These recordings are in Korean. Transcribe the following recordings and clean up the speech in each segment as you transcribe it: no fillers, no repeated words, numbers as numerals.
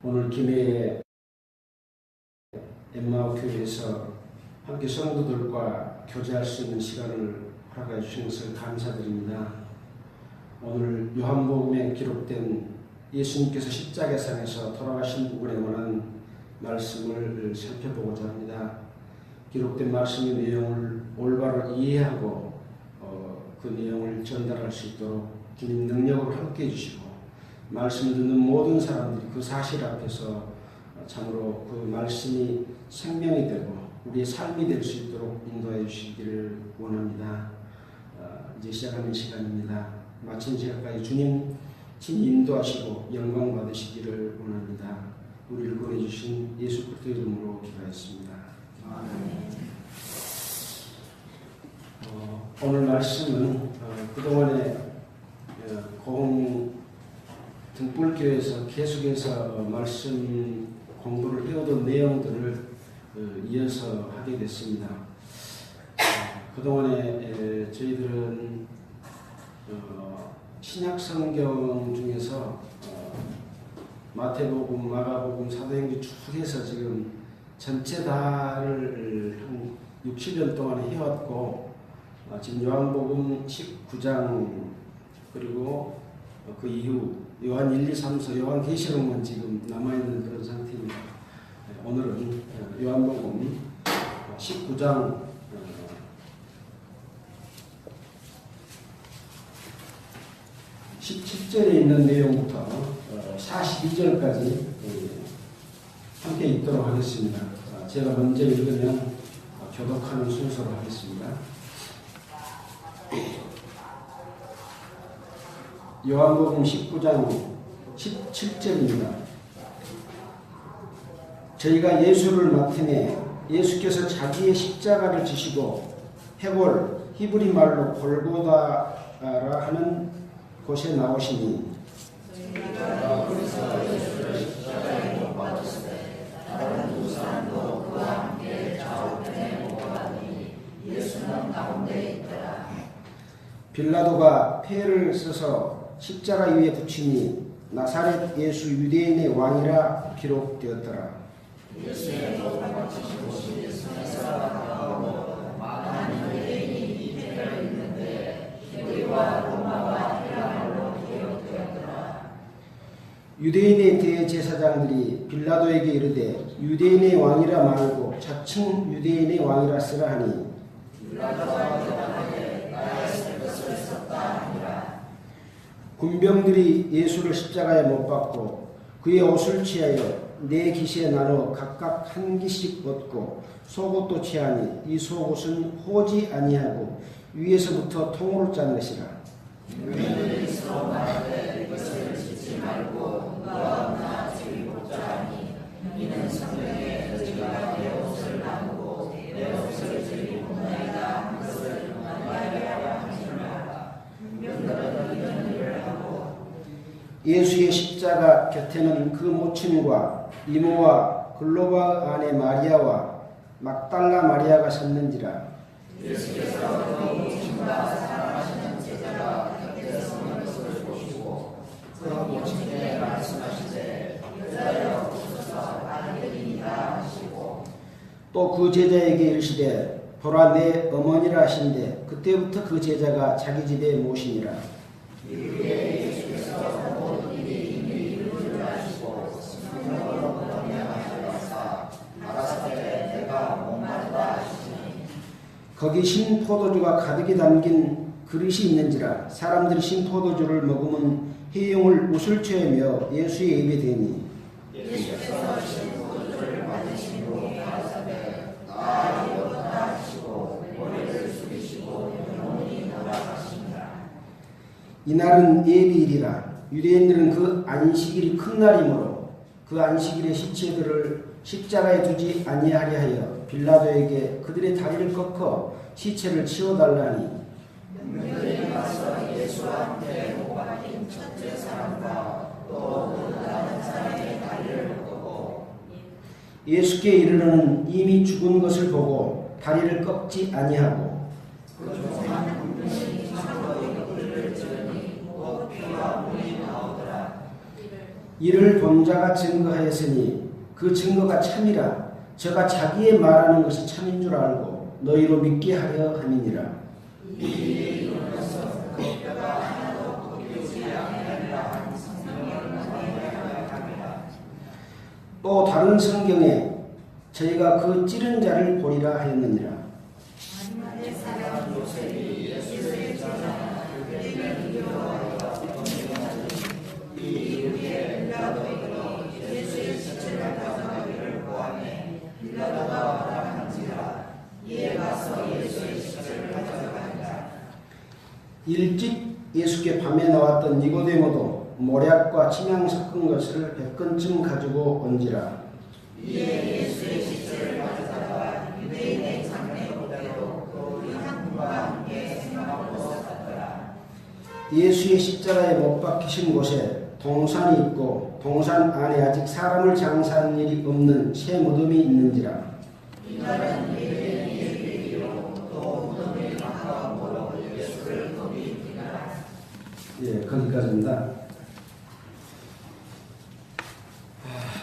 오늘 김해의 엠마오 교회에서 함께 성도들과 교제할 수 있는 시간을 허락해 주신 것을 감사드립니다. 오늘 요한복음에 기록된 예수님께서 십자가상에서 돌아가신 부분에 관한 말씀을 살펴보고자 합니다. 기록된 말씀의 내용을 올바로 이해하고 그 내용을 전달할 수 있도록 주님 능력으로 함께해 주시고 말씀을 듣는 모든 사람들이 그 사실 앞에서 참으로 그 말씀이 생명이 되고 우리의 삶이 될 수 있도록 인도해 주시기를 원합니다. 이제 시작하는 시간입니다. 마친 시간까지 주님 친 인도하시고 영광 받으시기를 원합니다. 우리를 보내주신 예수 그리스도 이름으로 기도했습니다. 아멘. 오늘 말씀은 그동안에 고흥 등불교회에서 계속해서 말씀 공부를 해오던 내용들을 이어서 하게 됐습니다. 그동안에 저희들은 신약성경 중에서 마태복음, 마가복음, 사도행전 쭉 해서 지금 전체 다를 한 60년 동안 해왔고 지금 요한복음 19장 그리고 그 이후 요한 1, 2, 3, 4, 요한계시록만 지금 남아있는 그런 상태입니다. 오늘은 요한복음 19장 17절에 있는 내용부터 42절까지 함께 읽도록 하겠습니다. 제가 먼저 읽으면 교독하는 순서로 하겠습니다. 요한복음 19장 17절입니다. 저희가 예수를 맡으매 예수께서 자기의 십자가를 지시고 헤볼 히브리 말로 골고다라 하는 곳에 나오시니 거기서 예수를 십자가에 못 박으시되 다른 두 사람도 그와 함께 좌우편에 못 박으니 예수는 가운데 있더라. 빌라도가 패를 써서 십자가 위에 붙이니 나사렛 예수 유대인의 왕이라 기록되었더라. 예수의 도를 바치신 곳이 예수에서 가까우고 많은 유대인이 이 패를 입는데 히브리와 로마와 헬라말로 기록되었더라. 유대인의 대제사장들이 빌라도에게 이르되 유대인의 왕이라 말고 자칭 유대인의 왕이라 쓰라 하니 빌라도가 대답하되 나의 쓸 것을 썼다 하니라. 군병들이 예수를 십자가에 못 박고 그의 옷을 취하여 네 깃에 나눠 각각 한 깃씩 벗고 속옷도 취하니 이 속옷은 호지 아니하고 위에서부터 통으로 짠 것이라. 군병들이 서로 말하되 이것을 짓지 말고 너와 나 저희 복자 하니 이는 성경에 너희가 내 옷을 나누고 내 옷을 저희 복나이다 한 것을 말하여야 하니라. 군병들은 이런 일을 하고 예수의 십자가 곁에는 그 모친과 이모와 글로바 아내 마리아와 막달라 마리아가 섰는지라. 예수께서 그 모친과 사랑하시는 제자가 곁에 서는 것을 보시고 그 모친에게 말씀하시되 여자여 오소서 아들이니라 하시고 또 그 제자에게 이르시되 보라 내 어머니라 하신대 그때부터 그 제자가 자기 집에 모시니라. 이후에 예수께서 모든 일이 이미 이루어질 하시고 성령으로 번영하셔서 가라사대 내가 목마르다 하시니 거기 신포도주가 가득히 담긴 그릇이 있는지라. 사람들이 신포도주를 먹으면 회용을 웃을 취하며 예수의 입에 대니 예수께서 신포도주를 받으신 후 가라사대 나 이렇다 하시고 머리를 숙이시고 영혼이 돌아가시니라. 이날은 예비일이라. 유대인들은 그 안식일이 큰 날이므로 그 안식일의 시체들을 십자가에 두지 아니하려 하여 빌라도에게 그들의 다리를 꺾어 시체를 치워달라니 그들이 가서 예수와 함께 못 박힌 첫째 사람과 또 다른 사람의 다리를 꺾고 예수께 이르러는 이미 죽은 것을 보고 다리를 꺾지 아니하고 그 한 군병이 창고에 그를 찌르니 곧 피와 물이 나오더라. 이를 본 자가 증거하였으니 그 증거가 참이라. 저가 자기의 말하는 것이 참인 줄 알고 너희로 믿게 하려 함이니라. 또 다른 성경에 저희가 그 찌른 자를 보리라 하였느니라. 일찍 예수께 밤에 나왔던 니고데모도 모략과 침향 섞은 것을 100건쯤 가지고 온지라. 이에 예수의 시체를 가져다가 유대인의 장례복대로 그 의한과 함께 생각으로 쌌더라. 예수의 십자가에 못 박히신 곳에 동산이 있고 동산 안에 아직 사람을 장사하는 일이 없는 새 무덤이 있는지라. 이날은 예배는 예배이요 또 무덤이 가까운 곳으로 예수를 거기이니라. 예, 거기까지입니다.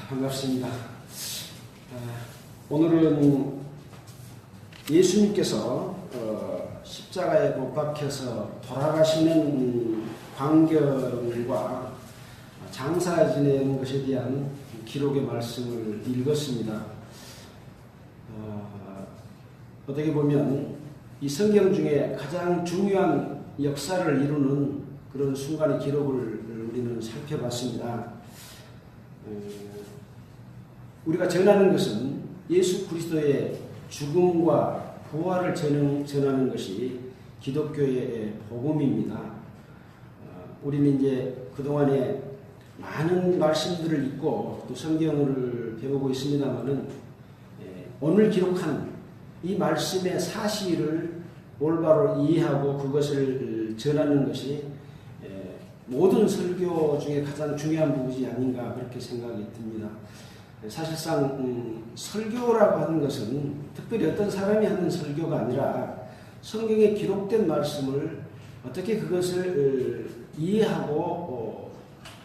반갑습니다. 오늘은 예수님께서 십자가에 못 박혀서 돌아가시는 광경과 장사 지내는 것에 대한 기록의 말씀을 읽었습니다. 어떻게 보면 이 성경 중에 가장 중요한 역사를 이루는 그런 순간의 기록을 우리는 살펴봤습니다. 우리가 전하는 것은 예수 그리스도의 죽음과 부활을 전하는 것이 기독교의 복음입니다. 우리는 이제 그동안에 많은 말씀들을 읽고 또 성경을 배우고 있습니다만은 오늘 기록한 이 말씀의 사실을 올바로 이해하고 그것을 전하는 것이 모든 설교 중에 가장 중요한 부분이 아닌가 그렇게 생각이 듭니다. 사실상 설교라고 하는 것은 특별히 어떤 사람이 하는 설교가 아니라 성경에 기록된 말씀을 어떻게 그것을 이해하고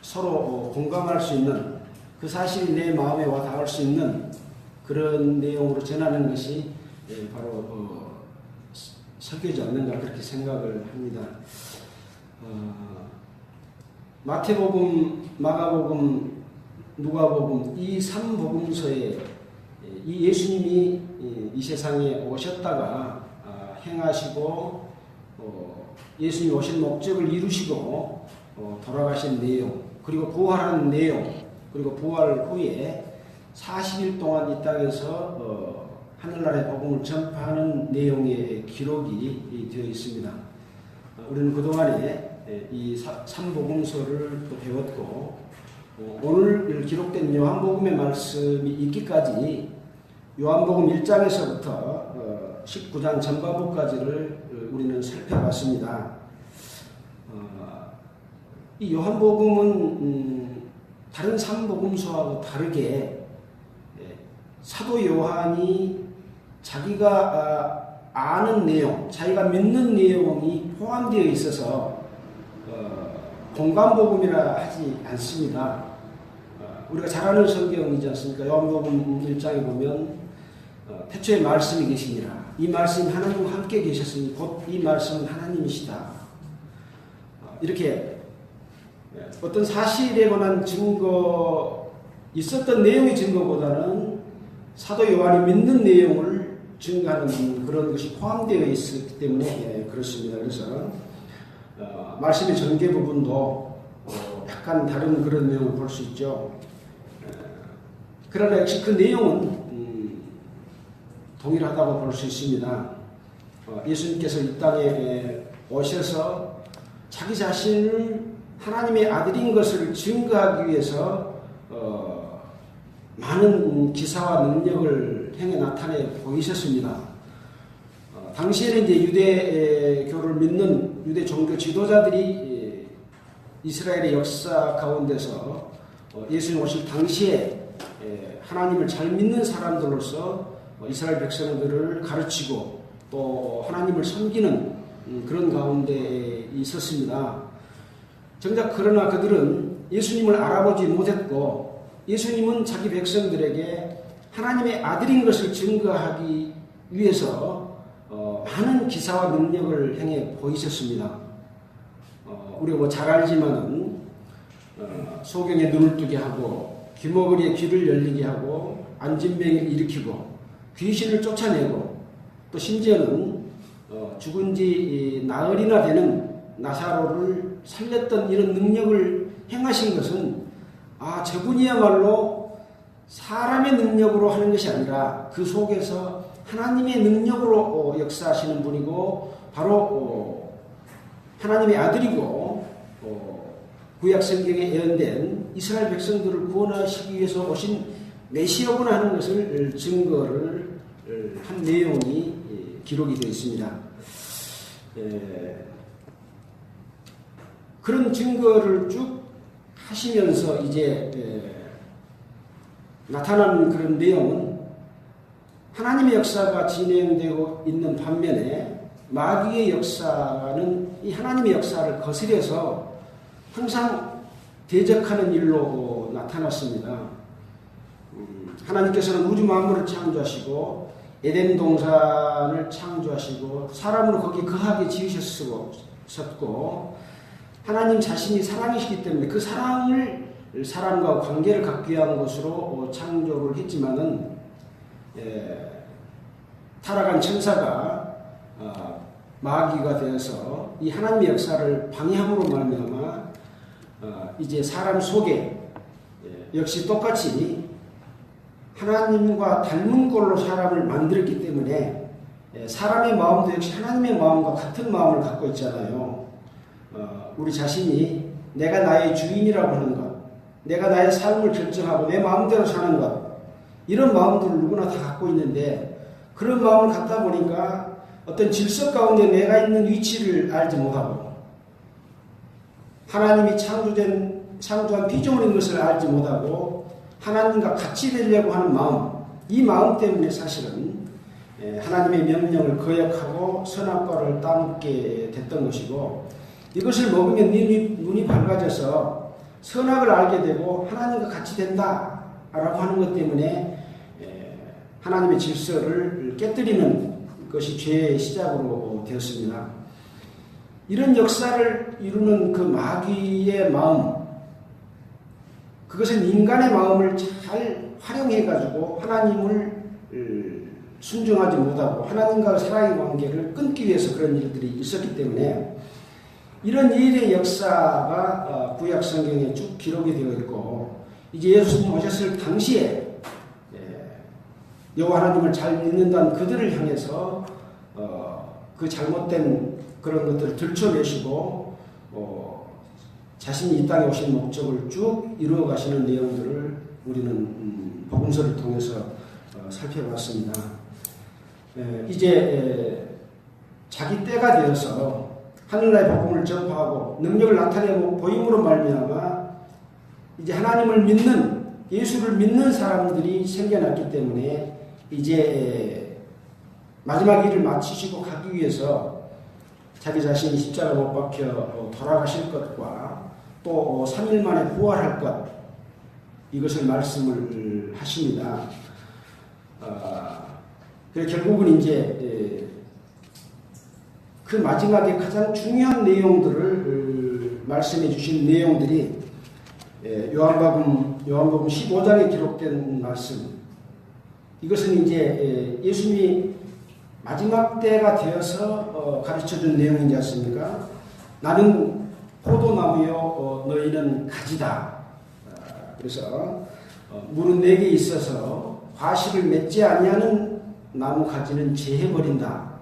서로 공감할 수 있는 그 사실이 내 마음에 와 닿을 수 있는 그런 내용으로 전하는 것이 바로 설교지 않는가 그렇게 생각을 합니다. 마태복음, 마가복음, 누가복음 이 3복음서에 이 예수님이 이 세상에 오셨다가 행하시고 예수님이 오신 목적을 이루시고 돌아가신 내용 그리고 부활하는 내용 그리고 부활 후에 40일 동안 이 땅에서 하늘나라의 복음을 전파하는 내용의 기록이 되어 있습니다. 우리는 그동안에 이 3복음서를 또 배웠고 오늘 기록된 요한복음의 말씀이 있기까지 요한복음 1장에서부터 19장 전반부까지를 우리는 살펴봤습니다. 이 요한복음은 다른 3복음서하고 다르게 사도 요한이 자기가 아는 내용, 자기가 믿는 내용이 포함되어 있어서 공간복음이라 하지 않습니다. 우리가 잘 아는 성경이지 않습니까? 요한복음 1장에 보면 태초에 말씀이 계시니라. 이 말씀이 하나님과 함께 계셨으니 곧 이 말씀은 하나님이시다. 이렇게 어떤 사실에 관한 증거, 있었던 내용의 증거보다는 사도 요한이 믿는 내용을 증거하는 그런 것이 포함되어 있기 때문에 그렇습니다. 그래서 말씀의 전개 부분도 약간 다른 그런 내용을 볼 수 있죠. 그러나 역시 그 내용은 동일하다고 볼 수 있습니다. 예수님께서 이 땅에 오셔서 자기 자신을 하나님의 아들인 것을 증거하기 위해서 많은 기사와 능력을 행해 나타내 보이셨습니다. 당시에는 이제 유대교를 믿는 유대 종교 지도자들이 이스라엘의 역사 가운데서 예수님 오실 당시에 하나님을 잘 믿는 사람들로서 이스라엘 백성들을 가르치고 또 하나님을 섬기는 그런 가운데 있었습니다. 정작 그러나 그들은 예수님을 알아보지 못했고 예수님은 자기 백성들에게 하나님의 아들인 것을 증거하기 위해서 많은 기사와 능력을 행해 보이셨습니다. 우리가 잘 알지만은 소경의 눈을 뜨게 하고 귀머거리의 귀를 열리게 하고 안진병을 일으키고 귀신을 쫓아내고 또 심지어는 죽은 지 나흘이나 되는 나사로를 살렸던 이런 능력을 행하신 것은 저분이야말로 사람의 능력으로 하는 것이 아니라 그 속에서 하나님의 능력으로 역사하시는 분이고 바로 하나님의 아들이고 구약 성경에 예언된 이스라엘 백성들을 구원하시기 위해서 오신 메시아구나 하는 것을 증거를 한 내용이 기록이 되어 있습니다. 그런 증거를 쭉 하시면서 이제 나타나는 그런 내용은 하나님의 역사가 진행되고 있는 반면에 마귀의 역사는 이 하나님의 역사를 거스려서 항상 대적하는 일로 나타났습니다. 하나님께서는 우주 만물을 창조하시고 에덴 동산을 창조하시고 사람으로 거기 거하게 지으셨고 하나님 자신이 사랑이시기 때문에 그 사랑을 사람과 관계를 갖기 위한 것으로 창조를 했지만은 타락한 천사가 마귀가 되어서 이 하나님의 역사를 방해함으로 말미암아 이제 사람 속에 역시 똑같이 하나님과 닮은 꼴로 사람을 만들었기 때문에 사람의 마음도 역시 하나님의 마음과 같은 마음을 갖고 있잖아요. 우리 자신이 내가 나의 주인이라고 하는 것, 내가 나의 삶을 결정하고 내 마음대로 사는 것, 이런 마음들을 누구나 다 갖고 있는데 그런 마음을 갖다 보니까 어떤 질서 가운데 내가 있는 위치를 알지 못하고 하나님이 창조한 피조물인 것을 알지 못하고 하나님과 같이 되려고 하는 마음, 이 마음 때문에 사실은 하나님의 명령을 거역하고 선악과를 따먹게 됐던 것이고 이것을 먹으면 눈이 밝아져서 선악을 알게 되고 하나님과 같이 된다라고 하는 것 때문에 하나님의 질서를 깨뜨리는 것이 죄의 시작으로 되었습니다. 이런 역사를 이루는 그 마귀의 마음, 그것은 인간의 마음을 잘 활용해가지고 하나님을 순종하지 못하고 하나님과 사랑의 관계를 끊기 위해서 그런 일들이 있었기 때문에 이런 일의 역사가 구약 성경에 쭉 기록이 되어 있고 이제 예수님 오셨을 당시에 여호와 하나님을 잘 믿는다는 그들을 향해서 그 잘못된 그런 것들을 들춰내시고 자신이 이 땅에 오신 목적을 쭉 이루어 가시는 내용들을 우리는 복음서를 통해서 살펴봤습니다. 이제 자기 때가 되어서 하늘나라의 복음을 전파하고 능력을 나타내고 보임으로 말미암아 이제 하나님을 믿는 예수를 믿는 사람들이 생겨났기 때문에 이제 마지막 일을 마치시고 가기 위해서 자기 자신이 십자가 못 박혀 돌아가실 것과 또 3일 만에 부활할 것 이것을 말씀을 하십니다. 그래서 결국은 이제 그 마지막에 가장 중요한 내용들을 말씀해 주신 내용들이 요한복음 15장에 기록된 말씀. 이것은 이제 예수님이 마지막 때가 되어서 가르쳐준 내용이지 않습니까? 나는 포도나무요 너희는 가지다. 그래서 물은 내게 있어서 과실을 맺지 아니하는 나무 가지는 제해버린다.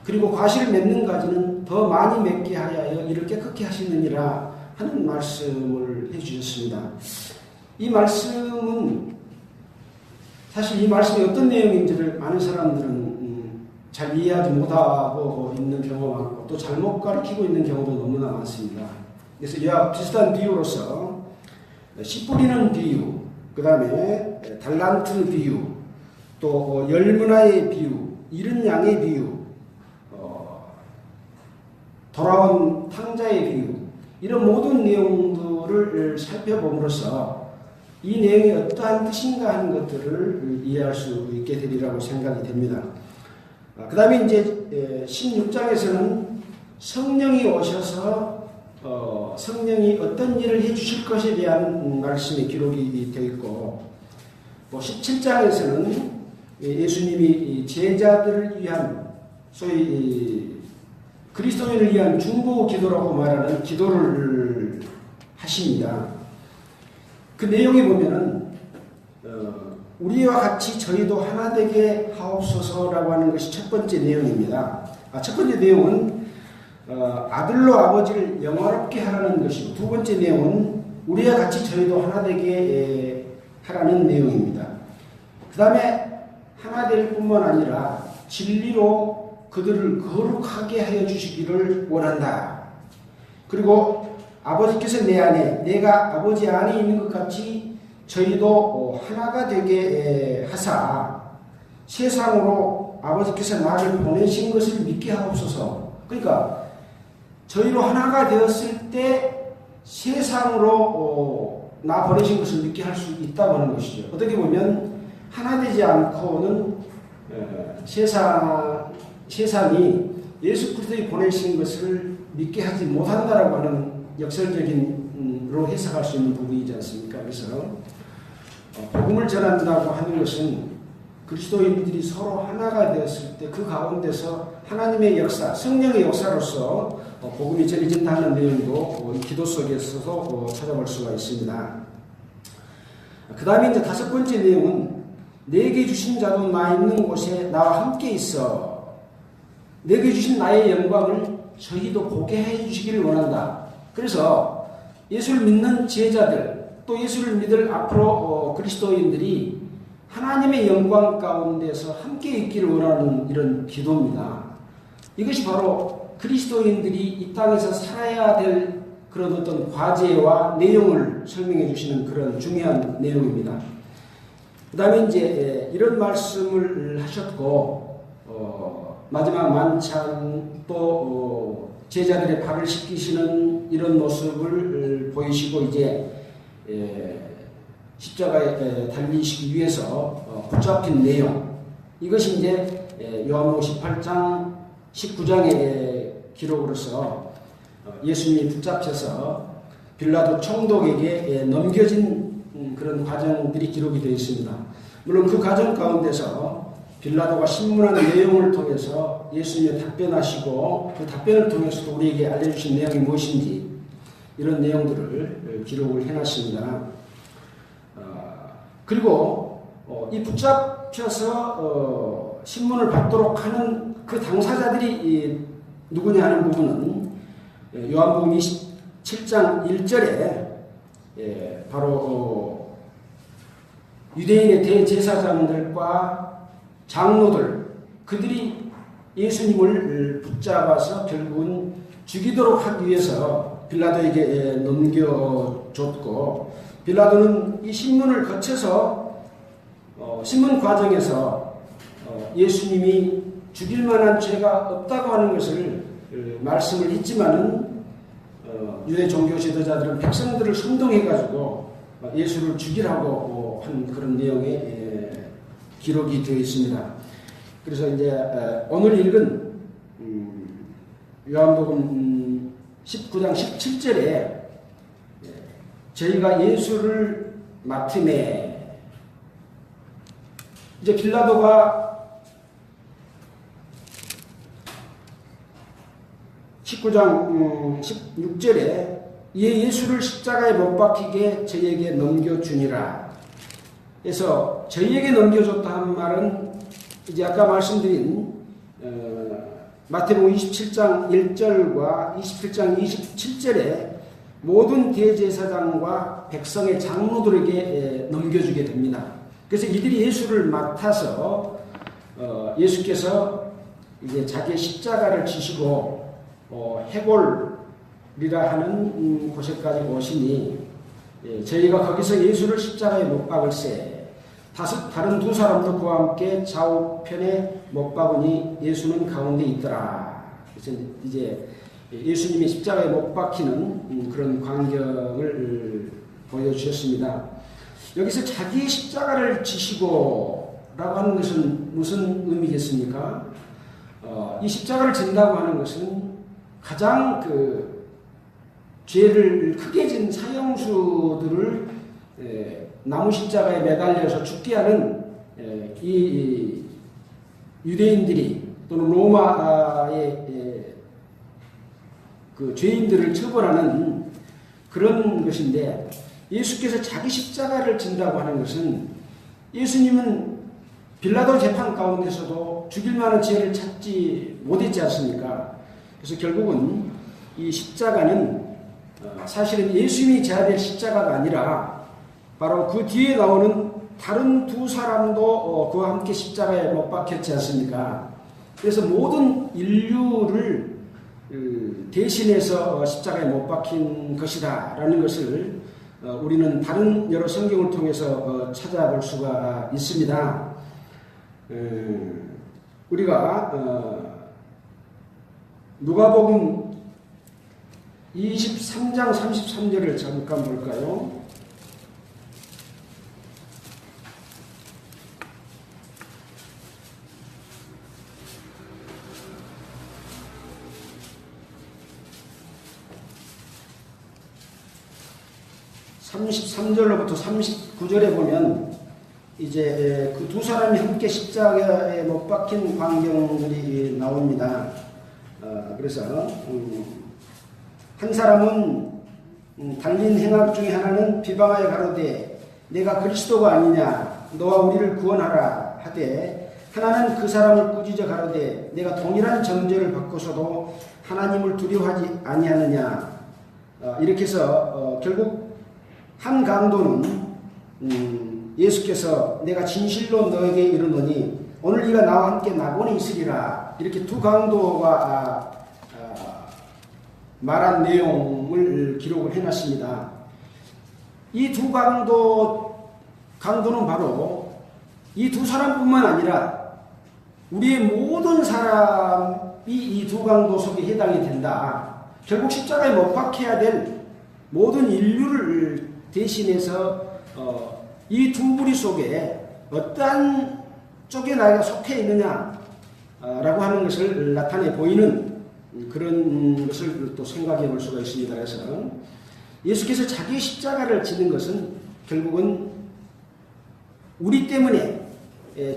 그리고 과실을 맺는 가지는 더 많이 맺게 하여 이를 깨끗게 하시느니라 하는 말씀을 해주셨습니다. 이 말씀은 사실 이 말씀이 어떤 내용인지를 많은 사람들은 잘 이해하지 못하고 있는 경우가 많고 또 잘못 가르치고 있는 경우도 너무나 많습니다. 그래서 이와 비슷한 비유로서 씨 뿌리는 비유, 그 다음에 달란트 비유, 또 열문화의 비유, 이른 양의 비유, 돌아온 탕자의 비유, 이런 모든 내용들을 살펴봄으로써 이 내용이 어떠한 뜻인가 하는 것들을 이해할 수 있게 되리라고 생각이 됩니다. 그 다음에 이제 16장에서는 성령이 오셔서 성령이 어떤 일을 해주실 것에 대한 말씀의 기록이 되어 있고, 17장에서는 예수님이 제자들을 위한 소위 그리스도인을 위한 중보 기도라고 말하는 기도를 하십니다. 그 내용에 보면은 우리와 같이 저희도 하나 되게 하옵소서라고 하는 것이 첫 번째 내용입니다. 첫 번째 내용은 아들로 아버지를 영화롭게 하라는 것이고, 두 번째 내용은 우리와 같이 저희도 하나 되게 하라는 내용입니다. 그 다음에 하나 될 뿐만 아니라 진리로 그들을 거룩하게 하여 주시기를 원한다. 그리고 아버지께서 내 안에, 내가 아버지 안에 있는 것 같이 저희도 하나가 되게 하사 세상으로 아버지께서 나를 보내신 것을 믿게 하옵소서. 그러니까 저희로 하나가 되었을 때 세상으로 나 보내신 것을 믿게 할 수 있다고 하는 것이죠. 어떻게 보면 하나 되지 않고는 세상이 예수 그리스도의 보내신 것을 믿게 하지 못한다라고 하는 역설적인로 해석할 수 있는 부분이지 않습니까? 그래서 복음을 전한다고 하는 것은 그리스도인들이 서로 하나가 되었을 때 그 가운데서 하나님의 역사, 성령의 역사로서 복음이 전해진다는 내용도 기도 속에서도 찾아볼 수가 있습니다. 그 다음에 이제 다섯 번째 내용은 내게 주신 자도 나 있는 곳에 나와 함께 있어 내게 주신 나의 영광을 저희도 보게 해주시기를 원한다. 그래서 예수를 믿는 제자들, 또 예수를 믿을 앞으로 그리스도인들이 하나님의 영광 가운데서 함께 있기를 원하는 이런 기도입니다. 이것이 바로 그리스도인들이 이 땅에서 살아야 될 그런 어떤 과제와 내용을 설명해 주시는 그런 중요한 내용입니다. 그 다음에 이제 이런 말씀을 하셨고, 마지막 만찬 또 제자들의 발을 씻기시는 이런 모습을 보이시고 이제 십자가에 달리시기 위해서 붙잡힌 내용, 이것이 이제 요한복음 18장 19장의 기록으로서 예수님이 붙잡혀서 빌라도 총독에게 넘겨진 그런 과정들이 기록이 되어 있습니다. 물론 그 과정 가운데서 빌라도가 신문한 내용을 통해서 예수님이 답변하시고 그 답변을 통해서도 우리에게 알려주신 내용이 무엇인지 이런 내용들을 기록을 해놨습니다. 그리고 이 붙잡혀서 신문을 받도록 하는 그 당사자들이 누구냐 하는 부분은 요한복음 27장 1절에 바로 유대인의 대제사장들과 장로들, 그들이 예수님을 붙잡아서 결국은 죽이도록 하기 위해서 빌라도에게 넘겨줬고, 빌라도는 이 신문을 거쳐서 신문 과정에서 예수님이 죽일 만한 죄가 없다고 하는 것을 말씀을 했지만은 유대 종교 지도자들은 백성들을 선동해가지고 예수를 죽이라고 한 그런 내용의 기록이 되어 있습니다. 그래서 이제 오늘 읽은 요한복음 19장 17절에 저희가 예수를 맡음에, 이제 빌라도가 19장 16절에 이에 예수를 십자가에 못 박히게 저희에게 넘겨주니라. 그래서 저희에게 넘겨줬다 한 말은 이제 아까 말씀드린 마태복음 27장 1절과 27장 27절에 모든 대제사장과 백성의 장로들에게 넘겨주게 됩니다. 그래서 이들이 예수를 맡아서 예수께서 이제 자기의 십자가를 지시고 해골이라 하는 곳에까지 오시니 저희가 거기서 예수를 십자가에 못 박을세 다른 두 사람도 그와 함께 좌우편에 못 박으니 예수는 가운데 있더라. 그래서 이제 예수님이 십자가에 못 박히는 그런 광경을 보여주셨습니다. 여기서 자기의 십자가를 지시고 라고 하는 것은 무슨 의미겠습니까? 이 십자가를 진다고 하는 것은 가장 죄를 크게 진 사형수들을 나무 십자가에 매달려서 죽게 하는 이 유대인들이 또는 로마의 그 죄인들을 처벌하는 그런 것인데, 예수께서 자기 십자가를 진다고 하는 것은 예수님은 빌라도 재판 가운데서도 죽일 만한 죄를 찾지 못했지 않습니까? 그래서 결국은 이 십자가는 사실은 예수님이 져야 될 십자가가 아니라 바로 그 뒤에 나오는 다른 두 사람도 그와 함께 십자가에 못 박혔지 않습니까? 그래서 모든 인류를 대신해서 십자가에 못 박힌 것이다 라는 것을 우리는 다른 여러 성경을 통해서 찾아볼 수가 있습니다. 우리가 누가복음 23장 33절을 잠깐 볼까요? (33절로부터) (39절에) 보면 이제 그 두 사람이 함께 십자가에 못 박힌 광경들이 나옵니다. 그래서 한 사람은 달린 행악 중에 하나는 비방하여 가로되 내가 그리스도가 아니냐 너와 우리를 구원하라 하되, 하나는 그 사람을 꾸짖어 가로되 내가 동일한 정죄를 받고서도 하나님을 두려워하지 아니하느냐. 이렇게 해서 결국 한 강도는 예수께서 내가 진실로 너에게 이르노니 오늘 네가 나와 함께 낙원에 있으리라, 이렇게 두 강도가 말한 내용을 기록을 해놨습니다. 이 두 강도는 바로 이 두 사람뿐만 아니라 우리의 모든 사람이 이 두 강도 속에 해당이 된다. 결국 십자가에 못 박혀야 될 모든 인류를 대신해서 이 두 무리 속에 어떠한 쪽에 나이가 속해 있느냐 라고 하는 것을 나타내 보이는 그런 것을 또 생각해 볼 수가 있습니다. 그래서 예수께서 자기 십자가를 지는 것은 결국은 우리 때문에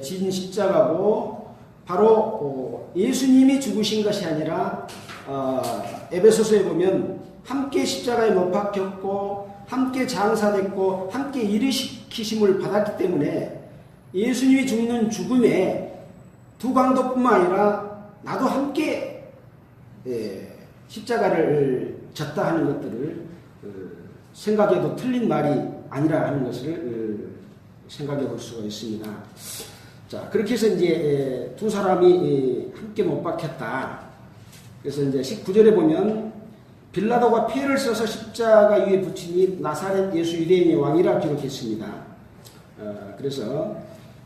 진 십자가고, 바로 예수님이 죽으신 것이 아니라 에베소서에 보면 함께 십자가에 못 박혔고 함께 장사됐고 함께 일으키심을 받았기 때문에 예수님이 죽는 죽음에 두 강도뿐만 아니라 나도 함께 십자가를 졌다 하는 것들을 생각해도 틀린 말이 아니라 하는 것을 생각해 볼 수가 있습니다. 자, 그렇게 해서 이제 두 사람이 함께 못 박혔다. 그래서 이제 19절에 보면 빌라도가 피를 써서 십자가 위에 붙이니 나사렛 예수 유대인의 왕이라 기록했습니다. 그래서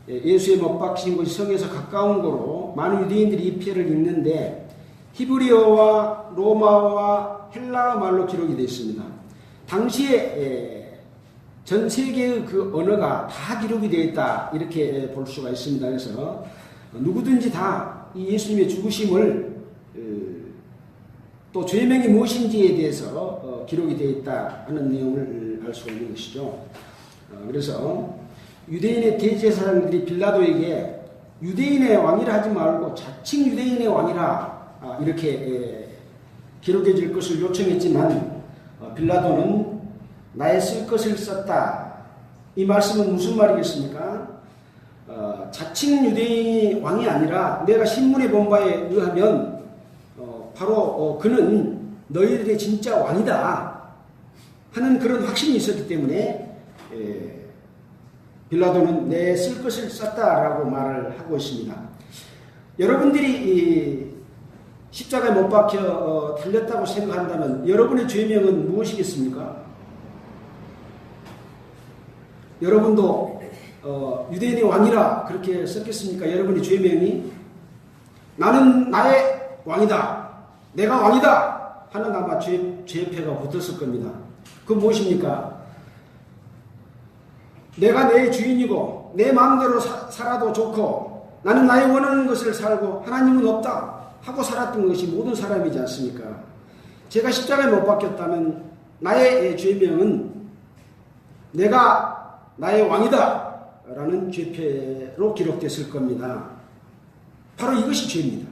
예수의 못 박히신 곳이 성에서 가까운 거로 많은 유대인들이 이 피를 읽는데 히브리어와 로마와 헬라어 말로 기록이 되어 있습니다. 당시에 전 세계의 그 언어가 다 기록이 되어 있다, 이렇게 볼 수가 있습니다. 그래서 누구든지 다 이 예수님의 죽으심을 또 죄명이 무엇인지에 대해서 기록이 되어 있다 하는 내용을 알 수가 있는 것이죠. 그래서 유대인의 대제사장들이 빌라도에게 유대인의 왕이라 하지 말고 자칭 유대인의 왕이라 이렇게 기록해 줄 것을 요청했지만 빌라도는 나의 쓸 것을 썼다. 이 말씀은 무슨 말이겠습니까? 자칭 유대인이 왕이 아니라 내가 신문에 본 바에 의하면 바로 그는 너희들의 진짜 왕이다 하는 그런 확신이 있었기 때문에 빌라도는 내 쓸 것을 썼다라고 말을 하고 있습니다. 여러분들이 십자가에 못 박혀 달렸다고 생각한다면 여러분의 죄명은 무엇이겠습니까? 여러분도 유대인의 왕이라 그렇게 썼겠습니까? 여러분의 죄명이 나는 나의 왕이다, 내가 왕이다, 하는 아마 죄패가 붙었을 겁니다. 그 무엇입니까? 내가 내 주인이고 내 마음대로 살아도 좋고 나는 나의 원하는 것을 살고 하나님은 없다 하고 살았던 것이 모든 사람이지 않습니까? 제가 십자가에 못 박혔다면 나의 죄명은 내가 나의 왕이다 라는 죄패로 기록됐을 겁니다. 바로 이것이 죄입니다.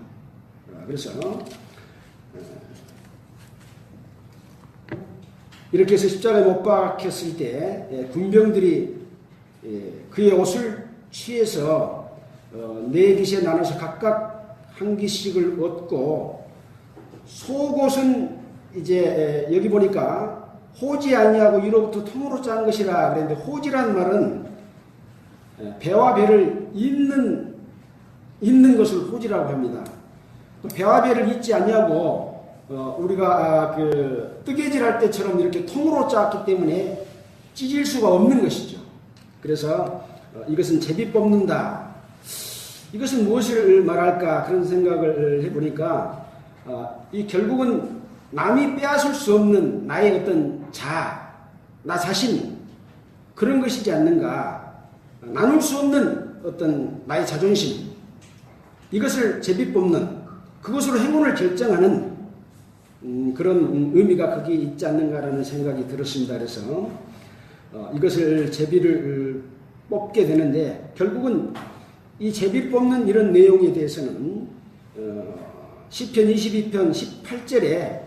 그래서 이렇게 해서 십자가에 못 박혔을 때 군병들이 그의 옷을 취해서 네 깃에 나눠서 각각 한 깃씩을 얻고 속옷은 이제 여기 보니까 호지 아니하고 위로부터 통으로 짠 것이라 그랬는데 호지라는 말은 배와 배를 잇는 것을 호지라고 합니다. 배와 배를 잇지 아니하고 우리가 그 뜨개질할 때처럼 이렇게 통으로 짰기 때문에 찢을 수가 없는 것이죠. 그래서 이것은 제비 뽑는다. 이것은 무엇을 말할까 그런 생각을 해보니까 이 결국은 남이 빼앗을 수 없는 나의 어떤 나 자신 그런 것이지 않는가. 나눌 수 없는 어떤 나의 자존심 이것을 제비 뽑는 그것으로 행운을 결정하는 그런 의미가 거기에 있지 않는가라는 생각이 들었습니다. 그래서 이것을 제비를 뽑게 되는데 결국은 이 제비 뽑는 이런 내용에 대해서는 시편 22편 18절에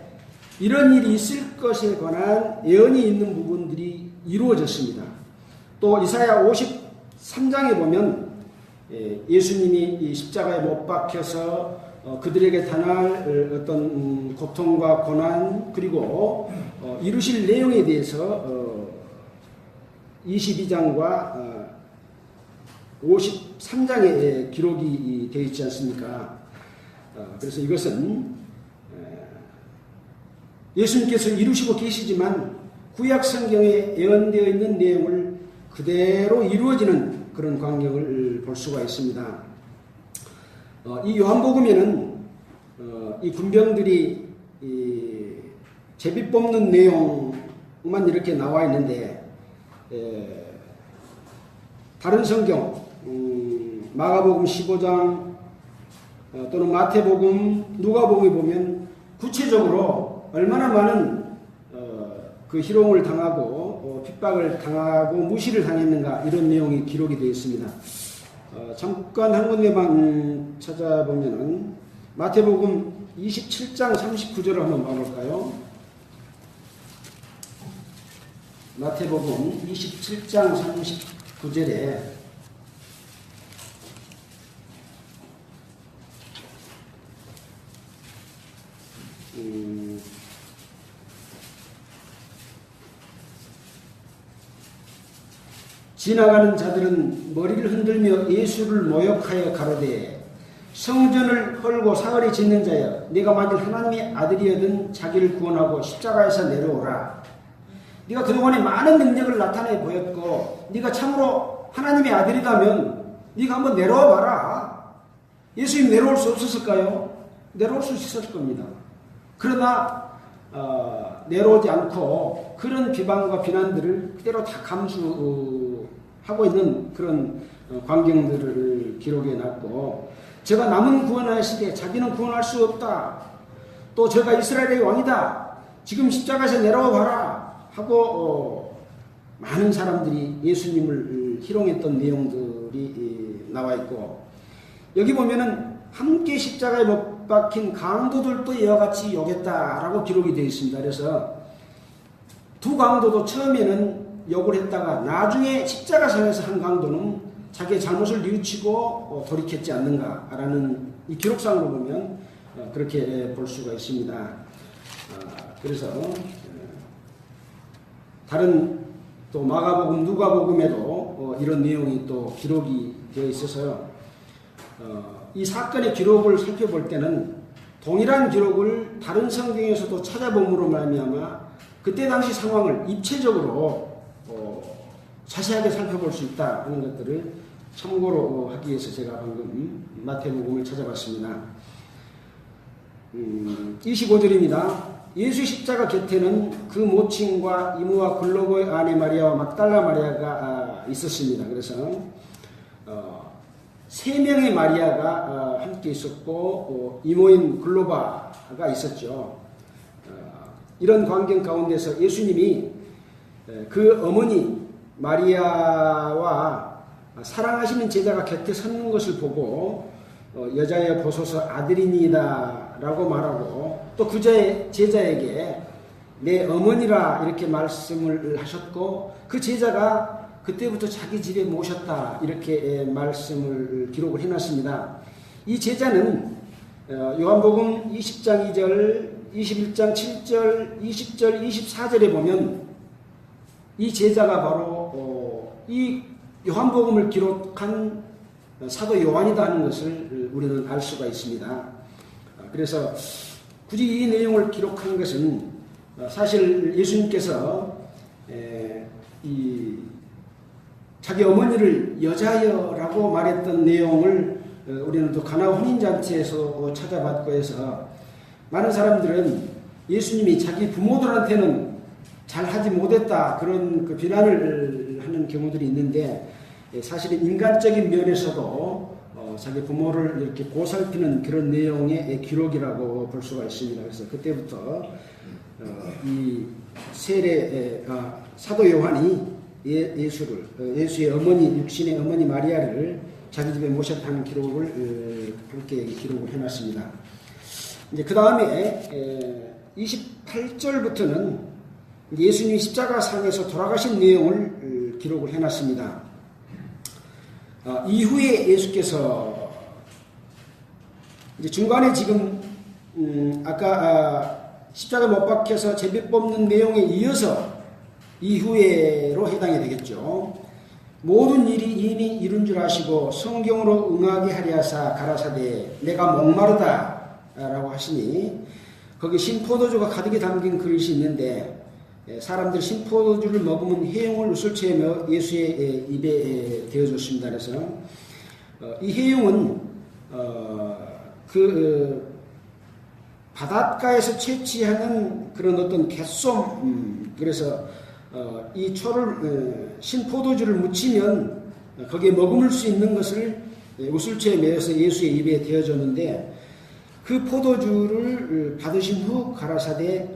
이런 일이 있을 것에 관한 예언이 있는 부분들이 이루어졌습니다. 또 이사야 53장에 보면 예수님이 이 십자가에 못 박혀서 그들에게 당할 어떤 고통과 고난 그리고 이루실 내용에 대해서 22장과 53장에 기록이 되어 있지 않습니까? 그래서 이것은 예수님께서 이루시고 계시지만 구약 성경에 예언되어 있는 내용을 그대로 이루어지는 그런 광경을 볼 수가 있습니다. 이 요한복음에는 이 군병들이 제비 뽑는 내용만 이렇게 나와 있는데 다른 성경 마가복음 15장 또는 마태복음 누가복음에 보면 구체적으로 얼마나 많은 그 희롱을 당하고 핍박을 당하고 무시를 당했는가 이런 내용이 기록이 되어 있습니다. 잠깐 한 군데만 찾아보면은 마태복음 27장 39절을 한번 봐볼까요? 마태복음 27장 39절에 지나가는 자들은 머리를 흔들며 예수를 모욕하여 가로되 성전을 헐고 사흘이 짓는 자여 네가 만일 하나님의 아들이여든 자기를 구원하고 십자가에서 내려오라. 네가 그동안에 많은 능력을 나타내 보였고 네가 참으로 하나님의 아들이라면 네가 한번 내려와 봐라. 예수님 내려올 수 없었을까요? 내려올 수 있었을 겁니다. 그러나 내려오지 않고 그런 비방과 비난들을 그대로 다 감수하고 있는 그런 광경들을 기록해 놨고 제가 남은 구원하시되 자기는 구원할 수 없다. 또 제가 이스라엘의 왕이다. 지금 십자가에서 내려와 봐라. 하고 많은 사람들이 예수님을 희롱했던 내용들이 나와 있고 여기 보면은 함께 십자가에 못 박힌 강도들도 이와 같이 욕했다라고 기록이 되어 있습니다. 그래서 두 강도도 처음에는 욕을 했다가 나중에 십자가상에서 한 강도는 자기의 잘못을 뉘우치고 돌이켰지 않는가라는 이 기록상으로 보면 그렇게 볼 수가 있습니다. 그래서 다른 또 마가복음, 누가복음에도 이런 내용이 또 기록이 되어 있어서요. 이 사건의 기록을 살펴볼 때는 동일한 기록을 다른 성경에서도 찾아봄으로 말미암아 그때 당시 상황을 입체적으로 자세하게 살펴볼 수 있다 하는 것들을 참고로 하기 위해서 제가 방금 마태복음을 찾아봤습니다. 25절입니다. 예수의 십자가 곁에는 그 모친과 이모와 글로보의 아내 마리아와 막달라 마리아가 있었습니다. 그래서 세 명의 마리아가 함께 있었고 이모인 글로바가 있었죠. 이런 광경 가운데서 예수님이 그 어머니 마리아와 사랑하시는 제자가 곁에 섰는 것을 보고 여자여 보소서 아들이니이다 라고 말하고 또 그 제자에게 내 어머니라 이렇게 말씀을 하셨고 그 제자가 그때부터 자기 집에 모셨다 이렇게 말씀을 기록을 해놨습니다. 이 제자는 요한복음 20장 2절 21장 7절 20절 24절에 보면 이 제자가 바로 이 요한복음을 기록한 사도 요한이다 하는 것을 우리는 알 수가 있습니다. 그래서 굳이 이 내용을 기록한 것은 사실 예수님께서 자기 어머니를 여자여라고 말했던 내용을 우리는 또 가나 혼인잔치에서 찾아봤고 해서 많은 사람들은 예수님이 자기 부모들한테는 잘하지 못했다 그런 그 비난을 하는 경우들이 있는데 사실은 인간적인 면에서도 자기 부모를 이렇게 보살피는 그런 내용의 기록이라고 볼 수가 있습니다. 그래서 그때부터 이 사도 요한이 예수의 어머니, 육신의 어머니 마리아를 자기 집에 모셨다는 기록을 함께 기록을 해놨습니다. 이제 그 다음에 28절부터는 예수님이 십자가상에서 돌아가신 내용을 기록을 해놨습니다. 이후에 예수께서 이제 중간에 지금 아까 십자가 못 박혀서 제비 뽑는 내용에 이어서 이후에로 해당이 되겠죠. 모든 일이 이미 이룬 줄 아시고 성경으로 응하게 하려 하사 가라사대 내가 목마르다 라고 하시니 거기 신포도주가 가득히 담긴 그릇이 있는데 사람들 신포도주를 먹으면 해용을 우슬채며 예수의 입에 대어줬습니다. 그래서 이 해용은 바닷가에서 채취하는 그런 어떤 갯솜 그래서 이 초를 신포도주를 묻히면 거기에 머금을 수 있는 것을 우슬채에 매어서 예수의 입에 대어줬는데 그 포도주를 받으신 후 가라사대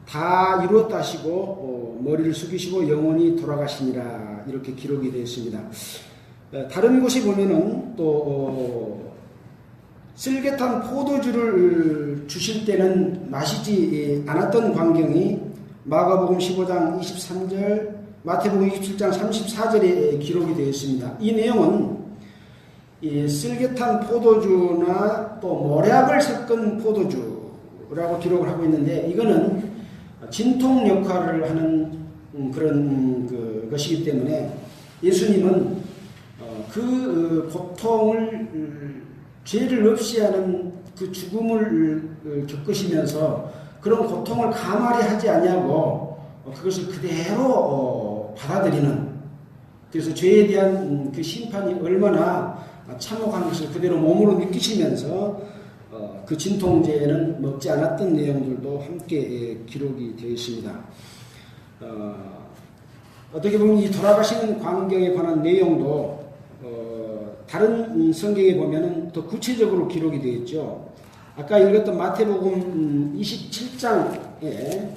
다 이루었다 하시고 머리를 숙이시고 영원히 돌아가시니라 이렇게 기록이 되어 있습니다. 다른 곳에 보면은 또 쓸개탄 포도주를 주실 때는 마시지 않았던 광경이 마가복음 15장 23절 마태복음 27장 34절에 기록이 되어 있습니다. 이 내용은 쓸개탄 포도주나 또 모략을 섞은 포도주라고 기록을 하고 있는데 이거는 진통 역할을 하는 그런 것이기 때문에 예수님은 그 고통을 죄를 없이 하는 그 죽음을 겪으시면서 그런 고통을 가만히 하지 아니하고 그것을 그대로 받아들이는 그래서 죄에 대한 그 심판이 얼마나 참혹한 것을 그대로 몸으로 느끼시면서 그 진통제에는 먹지 않았던 내용들도 함께 기록이 되어 있습니다. 어떻게 보면 이 돌아가시는 광경에 관한 내용도 다른 성경에 보면은 더 구체적으로 기록이 되어 있죠. 아까 읽었던 마태복음 27장에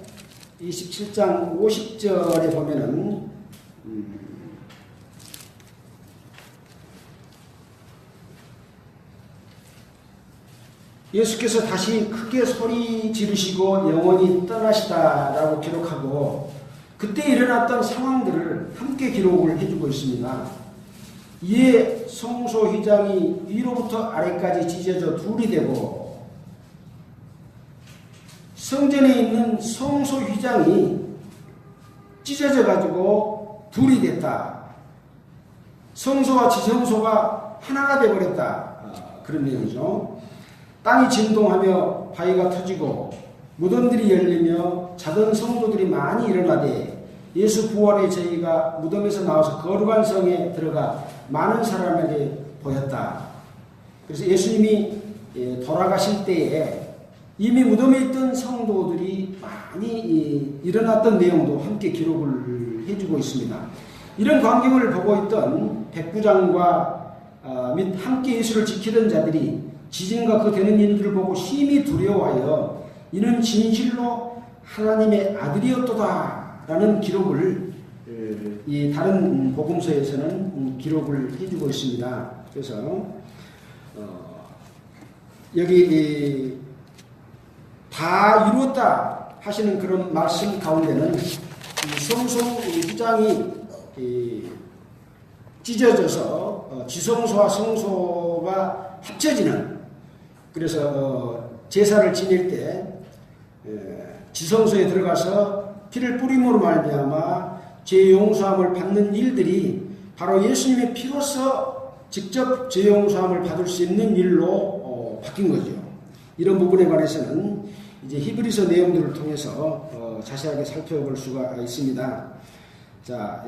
27장 50절에 보면은 예수께서 다시 크게 소리 지르시고 영원히 떠나시다라고 기록하고 그때 일어났던 상황들을 함께 기록을 해주고 있습니다. 이에 성소휘장이 위로부터 아래까지 찢어져 둘이 되고 성전에 있는 성소휘장이 찢어져 가지고 둘이 됐다. 성소와 지성소가 하나가 되어버렸다. 그런 내용이죠. 땅이 진동하며 바위가 터지고 무덤들이 열리며 자던 성도들이 많이 일어나되 예수 부활의 저희가 무덤에서 나와서 거룩한 성에 들어가 많은 사람에게 보였다. 그래서 예수님이 돌아가실 때에 이미 무덤에 있던 성도들이 많이 일어났던 내용도 함께 기록을 해주고 있습니다. 이런 광경을 보고 있던 백부장과 및 함께 예수를 지키던 자들이 지진과 그 되는 일들을 보고 심히 두려워하여 이는 진실로 하나님의 아들이었도다 라는 기록을 이 다른 복음서에서는 기록을 해주고 있습니다. 그래서 여기 다 이루었다 하시는 그런 말씀 가운데는 성소 후장이 찢어져서 지성소와 성소가 합쳐지는, 그래서 제사를 지낼 때 지성소에 들어가서 피를 뿌림으로 말미암아 죄 용서함을 받는 일들이 바로 예수님의 피로서 직접 죄 용서함을 받을 수 있는 일로 바뀐 거죠. 이런 부분에 관해서는 이제 히브리서 내용들을 통해서 자세하게 살펴볼 수가 있습니다. 자,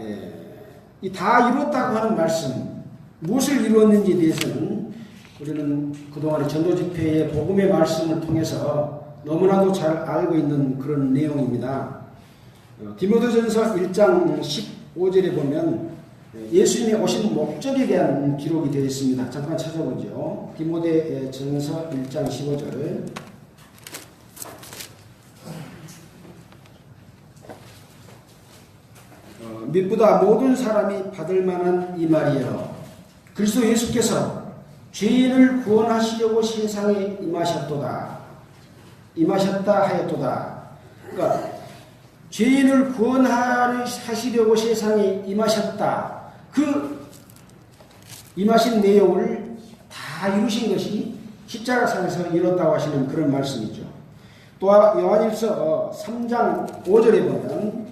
이 다 이루었다고 하는 말씀, 무엇을 이루었는지에 대해서는 우리는 그동안의 전도 집회의 복음의 말씀을 통해서 너무나도 잘 알고 있는 그런 내용입니다. 디모데전서 1장 15절에 보면 예수님이 오신 목적에 대한 기록이 되어 있습니다. 잠깐 찾아보죠. 디모데전서 1장 15절. 믿보다 모든 사람이 받을 만한 이 말이여, 그리스도 예수께서 죄인을 구원하시려고 세상에 임하셨다 하였도다. 그러니까 죄인을 구원하시려고 세상에 임하셨다. 그 임하신 내용을 다 이루신 것이 십자가상에서 이뤘다고 하시는 그런 말씀이죠. 또 요한일서 3장 5절에 보면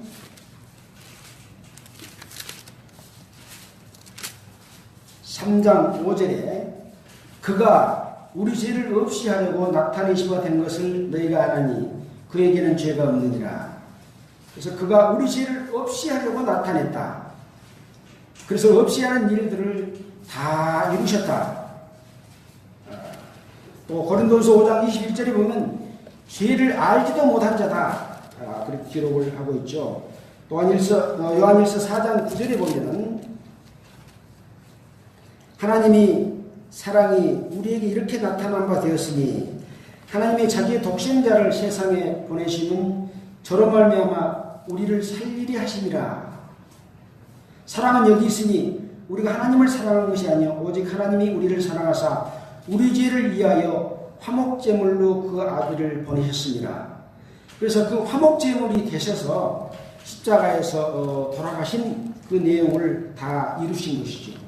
그가 우리 죄를 없이 하려고 나타내시와 된 것을 너희가 아나니 그에게는 죄가 없느니라. 그래서 그가 우리 죄를 없이 하려고 나타냈다. 그래서 없이 하는 일들을 다 이루셨다. 또 고린도서 5장 21절에 보면 죄를 알지도 못한 자다. 그렇게 기록을 하고 있죠. 또 요한일서 4장 9절에 보면 하나님이 사랑이 우리에게 이렇게 나타난 바 되었으니 하나님이 자기의 독생자를 세상에 보내심은 저로 말미암아 우리를 살리리 하심이라. 사랑은 여기 있으니 우리가 하나님을 사랑하는 것이 아니요 오직 하나님이 우리를 사랑하사 우리 죄를 위하여 화목제물로 그 아들을 보내셨습니다. 그래서 그 화목제물이 되셔서 십자가에서 돌아가신 그 내용을 다 이루신 것이죠.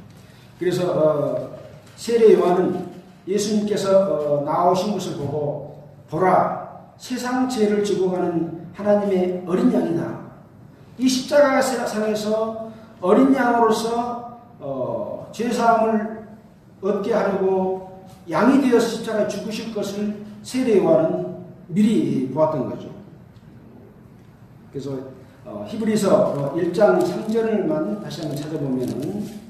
그래서 세례 요한은 예수님께서 나오신 것을 보고 보라, 세상 죄를 지고 가는 하나님의 어린 양이다. 이 십자가상에서 어린 양으로서 죄사함을 얻게 하려고 양이 되어서 십자가에 죽으실 것을 세례 요한은 미리 보았던 거죠. 그래서 히브리서 1장 3절만 다시 한번 찾아보면은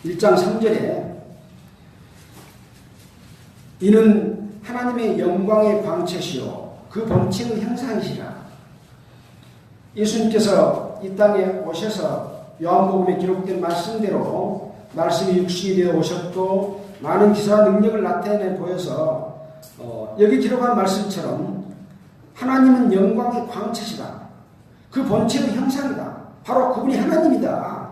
(1장 3절에) 이는 하나님의 영광의 광채시요 그 본체의 형상이시라. 예수님께서 이 땅에 오셔서 요한복음에 기록된 말씀대로 말씀이 육신이 되어 오셨고 많은 기사와 능력을 나타내 보여서 여기 기록한 말씀처럼 하나님은 영광의 광채시다. 그 본체의 형상이다. 바로 그분이 하나님이다.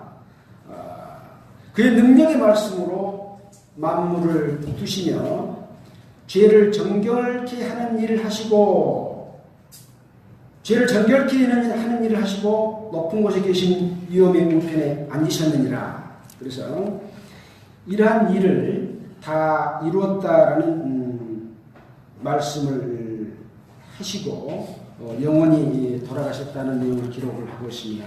그의 능력의 말씀으로 만물을 두시며 죄를 정결케 하는 일을 하시고 하는 일을 하시고 높은 곳에 계신 위엄의 우편에 앉으셨느니라. 그래서 이러한 일을 다 이루었다라는 말씀을 하시고 영원히 돌아가셨다는 내용을 기록을 하고 있습니다.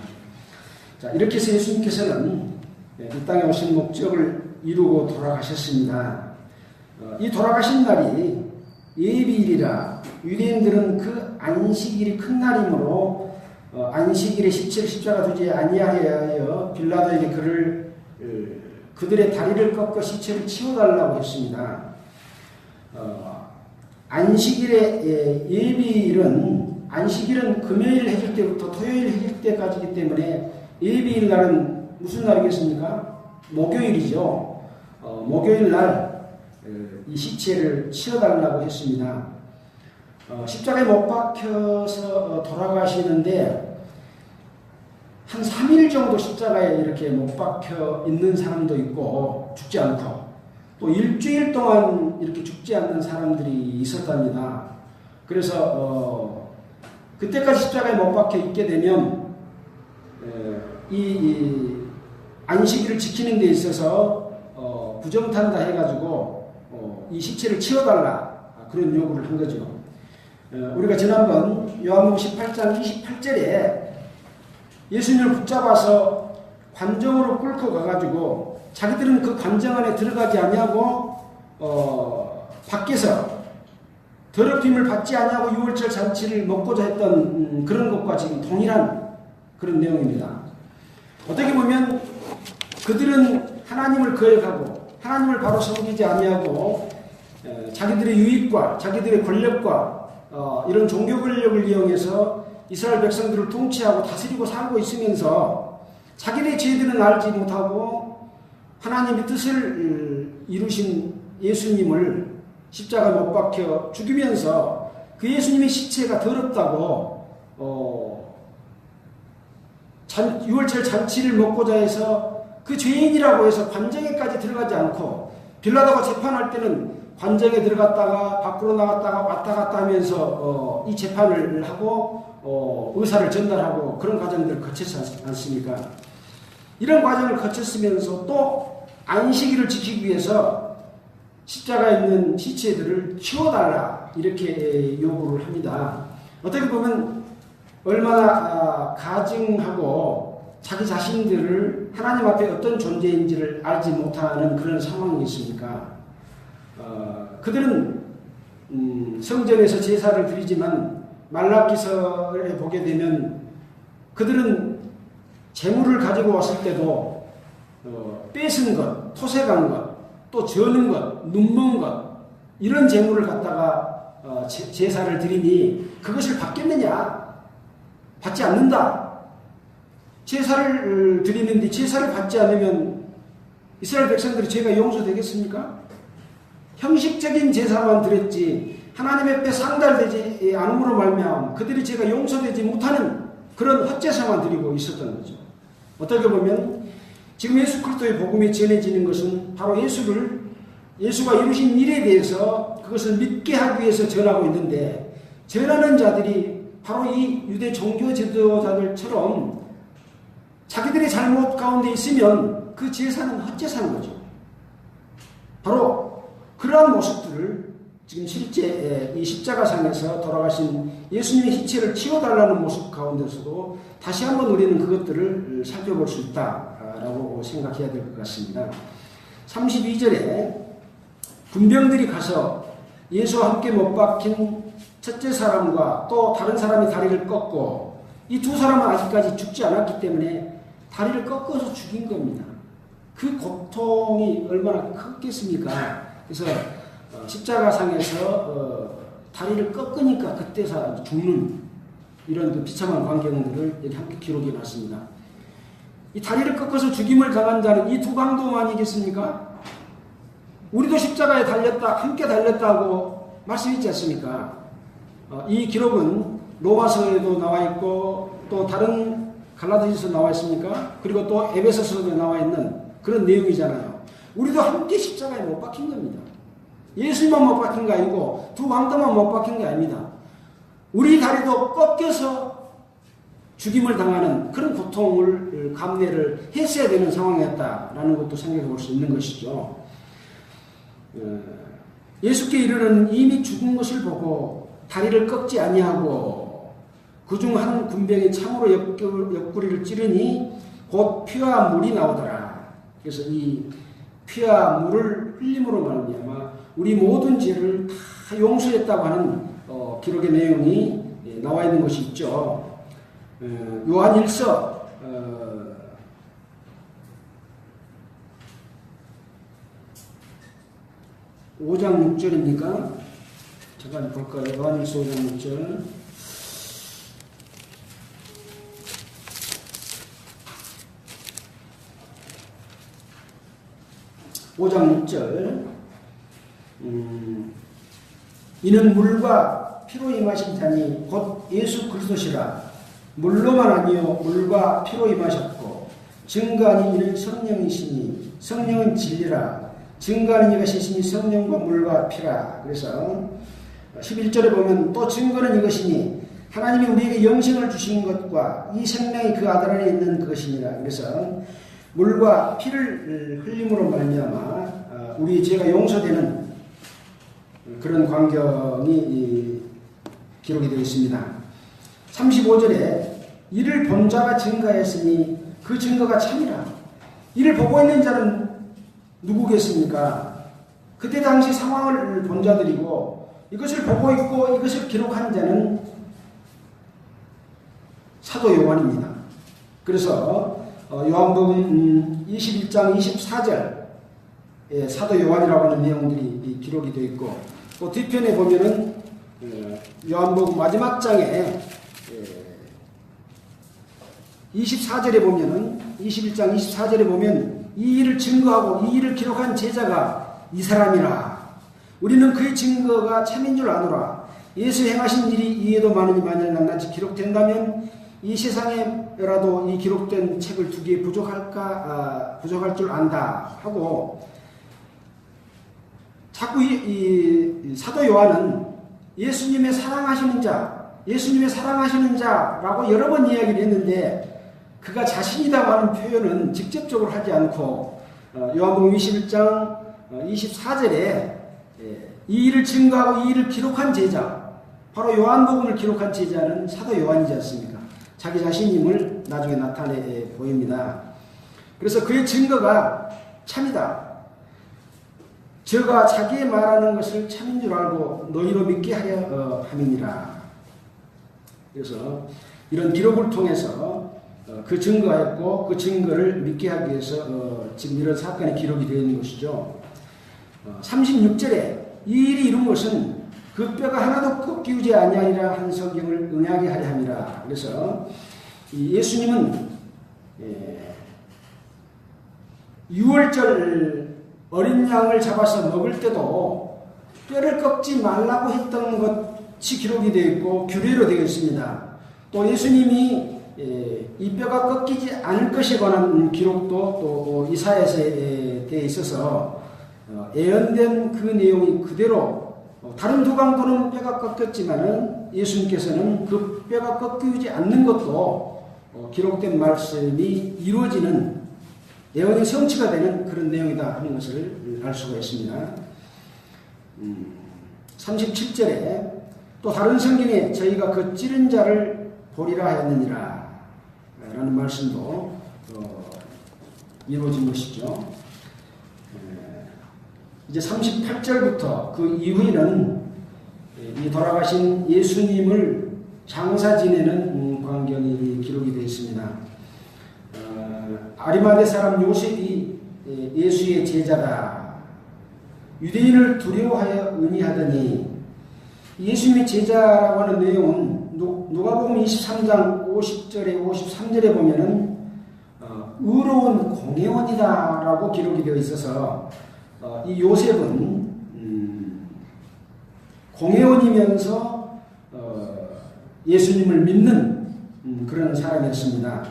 자, 이렇게 해서 예수님께서는 이 땅에 오신 목적을 이루고 돌아가셨습니다. 이 돌아가신 날이 예비일이라 유대인들은 그 안식일이 큰 날이므로 안식일에 십자가 두지 아니하여 빌라도에게 그를 그들의 다리를 꺾어 시체를 치워달라고 했습니다. 안식일의 예비일은 금요일 해질 때부터 토요일 해질 때까지이기 때문에 예비일 날은 무슨 날이겠습니까? 목요일이죠. 목요일 날 이 시체를 치워달라고 했습니다. 십자가에 못 박혀서 돌아가시는데 한 3일 정도 십자가에 이렇게 못 박혀 있는 사람도 있고 죽지 않고 또 일주일 동안 이렇게 죽지 않는 사람들이 있었답니다. 그래서 그때까지 십자가에 못 박혀 있게 되면 이 안식일을 지키는 데 있어서 부정탄다 해가지고 이 시체를 치워달라 그런 요구를 한 거죠. 우리가 지난번 요한복음 18장 28절에 예수님을 붙잡아서 관정으로 끌고 가가지고 자기들은 그 관정 안에 들어가지 아니하고 밖에서 더럽힘을 받지 아니하고 유월절 잔치를 먹고자 했던 그런 것과 지금 동일한 그런 내용입니다. 어떻게 보면 그들은 하나님을 거역하고 하나님을 바로 섬기지 아니하고 자기들의 유익과 자기들의 권력과 이런 종교 권력을 이용해서 이스라엘 백성들을 통치하고 다스리고 살고 있으면서 자기들의 죄들은 알지 못하고 하나님의 뜻을 이루신 예수님을 십자가에 못 박혀 죽이면서 그 예수님의 시체가 더럽다고 유월절 잔치를 먹고자 해서 그 죄인이라고 해서 관정에까지 들어가지 않고 빌라도가 재판할 때는 관정에 들어갔다가 밖으로 나갔다가 왔다 갔다 하면서 이 재판을 하고 의사를 전달하고 그런 과정들을 거쳤지 않습니까? 이런 과정을 거쳤으면서 또 안식일을 지키기 위해서 십자가에 있는 시체들을 치워달라 이렇게 요구를 합니다. 어떻게 보면 얼마나 가증하고 자기 자신들을 하나님 앞에 어떤 존재인지를 알지 못하는 그런 상황이 있습니까? 그들은 성전에서 제사를 드리지만 말라기서에 보게 되면 그들은 재물을 가지고 왔을 때도 뺏은 것, 토색한 것, 또 저는 것, 눈먼 것 이런 재물을 갖다가 제사를 드리니 그것을 받겠느냐? 받지 않는다. 제사를 드리는데 제사를 받지 않으면 이스라엘 백성들의 죄가 용서되겠습니까? 형식적인 제사만 드렸지 하나님 앞에 상달되지 않음으로 말미암아 그들의 죄가 용서되지 못하는 그런 헛제사만 드리고 있었던 거죠. 어떻게 보면 지금 예수 그리스도의 복음이 전해지는 것은 바로 예수가 이루신 일에 대해서 그것을 믿게 하기 위해서 전하고 있는데 전하는 자들이 바로 이 유대 종교 지도자들처럼 자기들의 잘못 가운데 있으면 그 제사는 헛제사인 거죠. 바로 그러한 모습들을 지금 실제 이 십자가상에서 돌아가신 예수님의 시체를 치워달라는 모습 가운데서도 다시 한번 우리는 그것들을 살펴볼 수 있다라고 생각해야 될 것 같습니다. 32절에 군병들이 가서 예수와 함께 못 박힌 첫째 사람과 또 다른 사람이 다리를 꺾고 이 두 사람은 아직까지 죽지 않았기 때문에 다리를 꺾어서 죽인 겁니다. 그 고통이 얼마나 컸겠습니까? 그래서 십자가상에서 다리를 꺾으니까 그때서 죽는 이런 그 비참한 광경들을 여기 함께 기록해 놨습니다. 이 다리를 꺾어서 죽임을 당한 자는 이 두 강도만이겠습니까? 우리도 십자가에 달렸다, 함께 달렸다고 말씀했지 않습니까? 이 기록은 로마서에도 나와 있고 또 다른 갈라디아서도 나와 있습니까? 그리고 또 에베소서도 나와 있는 그런 내용이잖아요. 우리도 함께 십자가에 못 박힌 겁니다. 예수님만 못 박힌 게 아니고 두 왕도만 못 박힌 게 아닙니다. 우리 다리도 꺾여서 죽임을 당하는 그런 고통을 감내를 했어야 되는 상황이었다라는 것도 생각해 볼 수 있는 것이죠. 예수께 이르는 이미 죽은 것을 보고 다리를 꺾지 아니하고 그중 한 군병이 창으로 옆구리를 찌르니 곧 피와 물이 나오더라. 그래서 이 피와 물을 흘림으로 말미암아 우리 모든 죄를 다 용서했다고 하는 기록의 내용이 나와 있는 것이 있죠. 요한 1서 5장 6절입니까? 잠깐 볼까요? 요한일서 5장 6절. (5장 6절) 이는 물과 피로 임하신 자니 곧 예수 그리스도시라. 물로만 아니요 물과 피로 임하셨고 증거하니 이는 성령이시니 성령은 진리라. 증거하는 이것이시니 성령과 물과 피라. 그래서 11절에 보면 또 증거는 이것이니 하나님이 우리에게 영생을 주신 것과 이 생명이 그 아들 안에 있는 그것이니라. 그래서 물과 피를 흘림으로 말미암아 우리 죄가 용서되는 그런 광경이 기록이 되어 있습니다. 35절에 이를 본 자가 증거했으니 그 증거가 참이라. 이를 보고 있는 자는 누구겠습니까? 그때 당시 상황을 본 자들이고 이것을 보고 있고 이것을 기록한 자는 사도 요한입니다. 그래서 요한복음 21장 24절 사도 요한이라고 하는 내용들이 기록이 되어 있고 또 뒤편에 보면은 요한복음 마지막 장에 24절에 보면은 21장 24절에 보면 이 일을 증거하고 이 일을 기록한 제자가 이 사람이라. 우리는 그의 증거가 참인 줄 아노라. 예수 행하신 일이 이에도 많으니 만일 낱낱이 기록된다면 이 세상에라도 이 기록된 책을 두 개 부족할 줄 안다 하고 자꾸 이 사도 요한은 예수님의 사랑하시는 자라고 여러 번 이야기를 했는데 그가 자신이라고 하는 표현은 직접적으로 하지 않고 요한복음 21장 24절에 이 일을 증거하고 이 일을 기록한 제자, 바로 요한복음을 기록한 제자는 사도 요한이지 않습니까? 자기 자신임을 나중에 나타내 보입니다. 그래서 그의 증거가 참이다. 저가 자기의 말하는 것을 참인 줄 알고 너희로 믿게 하려 함이니라. 그래서 이런 기록을 통해서 그 증거했고 그 증거를 믿게 하기 위해서 지금 이런 사건이 기록이 되어 있는 것이죠. 36절에 이 일이 이룬 것은 그 뼈가 하나도 꺾이지 아니하리라 한 성경을 응하게 하려 함이라. 그래서 예수님은 6월절 어린 양을 잡아서 먹을 때도 뼈를 꺾지 말라고 했던 것이 기록이 되어 있고 규례로 되어 있습니다. 또 예수님이 이 뼈가 꺾이지 않을 것에 관한 기록도 또 이사야서에 되어 있어서 예언된 그 내용이 그대로 다른 두 강도는 뼈가 꺾였지만은 예수님께서는 그 뼈가 꺾이지 않는 것도 기록된 말씀이 이루어지는 예언이 성취가 되는 그런 내용이다 하는 것을 알 수가 있습니다. 37절에 또 다른 성경에 저희가 그 찌른 자를 보리라 하였느니라 라는 말씀도 이루어진 것이죠. 이제 38절부터 그 이후에는 이 돌아가신 예수님을 장사 지내는 광경이 기록이 되어 있습니다. 아리마대 사람 요셉이 예수의 제자다. 유대인을 두려워하여 의미하더니 예수님의 제자라고 하는 내용은 누가복음 23장 50절에 53절에 보면은 의로운 공회원이다라고 기록이 되어 있어서 이 요셉은 공회원이면서 예수님을 믿는 그런 사람이었습니다.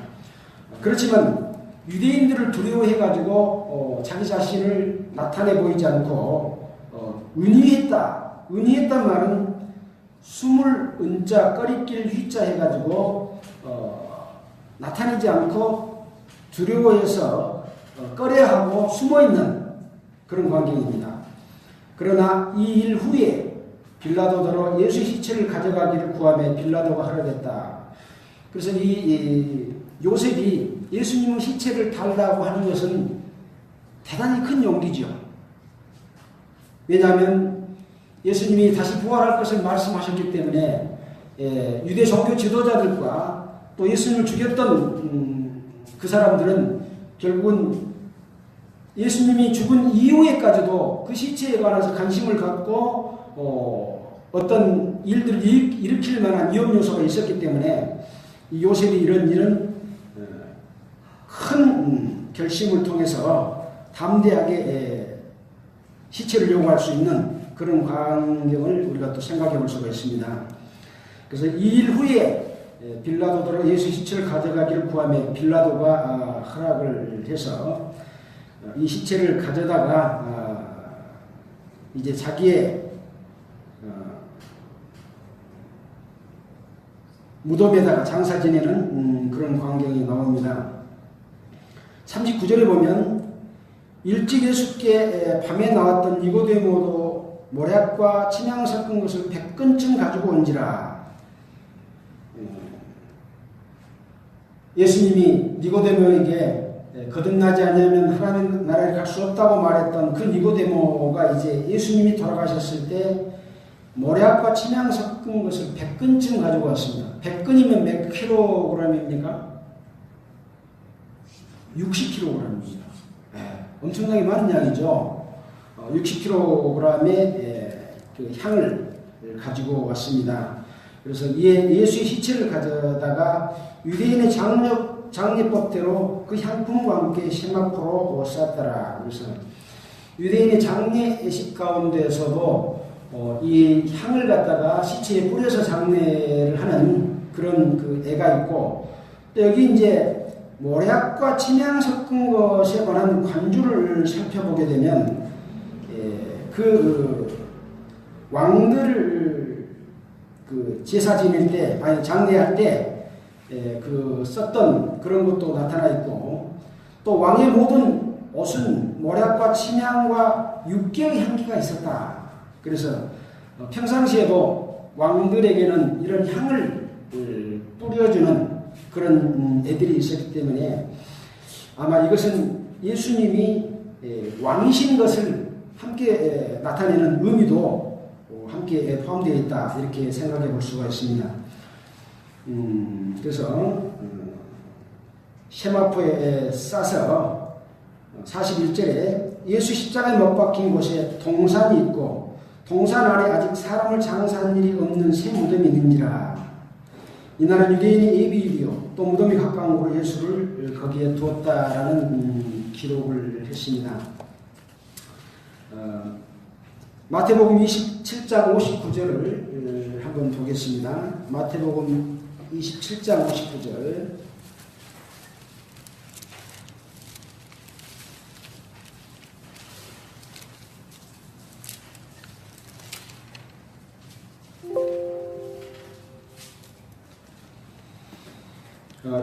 그렇지만 유대인들을 두려워해가지고 자기 자신을 나타내 보이지 않고 은희했단 말은 숨을 은자 꺼리낄 휘자 해가지고 나타내지 않고 두려워해서 꺼려하고 숨어있는 그런 광경입니다. 그러나 이 일 후에 빌라도더러 예수 시체를 가져가기를 구하며 빌라도가 허락했다. 그래서 이 요셉이 예수님의 시체를 달라고 하는 것은 대단히 큰 용기죠. 왜냐하면 예수님이 다시 부활할 것을 말씀하셨기 때문에 유대 종교 지도자들과 또 예수님을 죽였던 그 사람들은 결국은 예수님이 죽은 이후에까지도 그 시체에 관해서 관심을 갖고 어떤 일들을 일으킬 만한 위험 요소가 있었기 때문에 요셉이 이런 큰 결심을 통해서 담대하게 시체를 요구할 수 있는 그런 광경을 우리가 또 생각해 볼 수가 있습니다. 그래서 2일 후에 빌라도로 예수 시체를 가져가기를 구하며 빌라도가 허락을 해서 이 시체를 가져다가 이제 자기의 무덤에다가 장사 지내는 그런 광경이 나옵니다. 39절에 보면 일찍 예수께 밤에 나왔던 니고데모도 모략과 침향 섞은 것을 100근쯤 가지고 온지라. 예수님이 니고데모에게 거듭나지 않으면 하나님 나라에 갈 수 없다고 말했던 그 니고데모가 이제 예수님이 돌아가셨을 때 모략과 침향 섞은 것을 100근쯤 가지고 왔습니다. 100근이면 몇 킬로그램입니까? 60kg입니다. 엄청나게 많은 양이죠. 60kg의 그 향을 가지고 왔습니다. 그래서 예수의 시체를 가져다가 유대인의 장례법대로 그 향품과 함께 세마포로 쌌더라. 그래서 유대인의 장례식 가운데서도 이 향을 갖다가 시체에 뿌려서 장례를 하는 그런 그 애가 있고, 또 여기 이제 모략과 침향 섞은 것에 관한 관주를 살펴보게 되면 그 왕들을 그 제사 지낼 때, 아니 장례할 때 그 썼던 그런 것도 나타나 있고, 또 왕의 모든 옷은 모략과 침향과 육개의 향기가 있었다. 그래서 평상시에도 왕들에게는 이런 향을 뿌려주는 그런 애들이 있었기 때문에 아마 이것은 예수님이 왕이신 것을 함께 나타내는 의미도 함께 포함되어 있다, 이렇게 생각해 볼 수가 있습니다. 그래서 세마포에 싸서 41절에 예수 십자가에 못 박힌 곳에 동산이 있고 동산 안에 아직 사람을 장사한 일이 없는 새 무덤이 있는지라. 이날은 유대인의 예비일이요 또 무덤이 가까운 곳으로 예수를 거기에 두었다라는 기록을 했습니다. 마태복음 27장 59절을 한번 보겠습니다. 마태복음 27장 59절.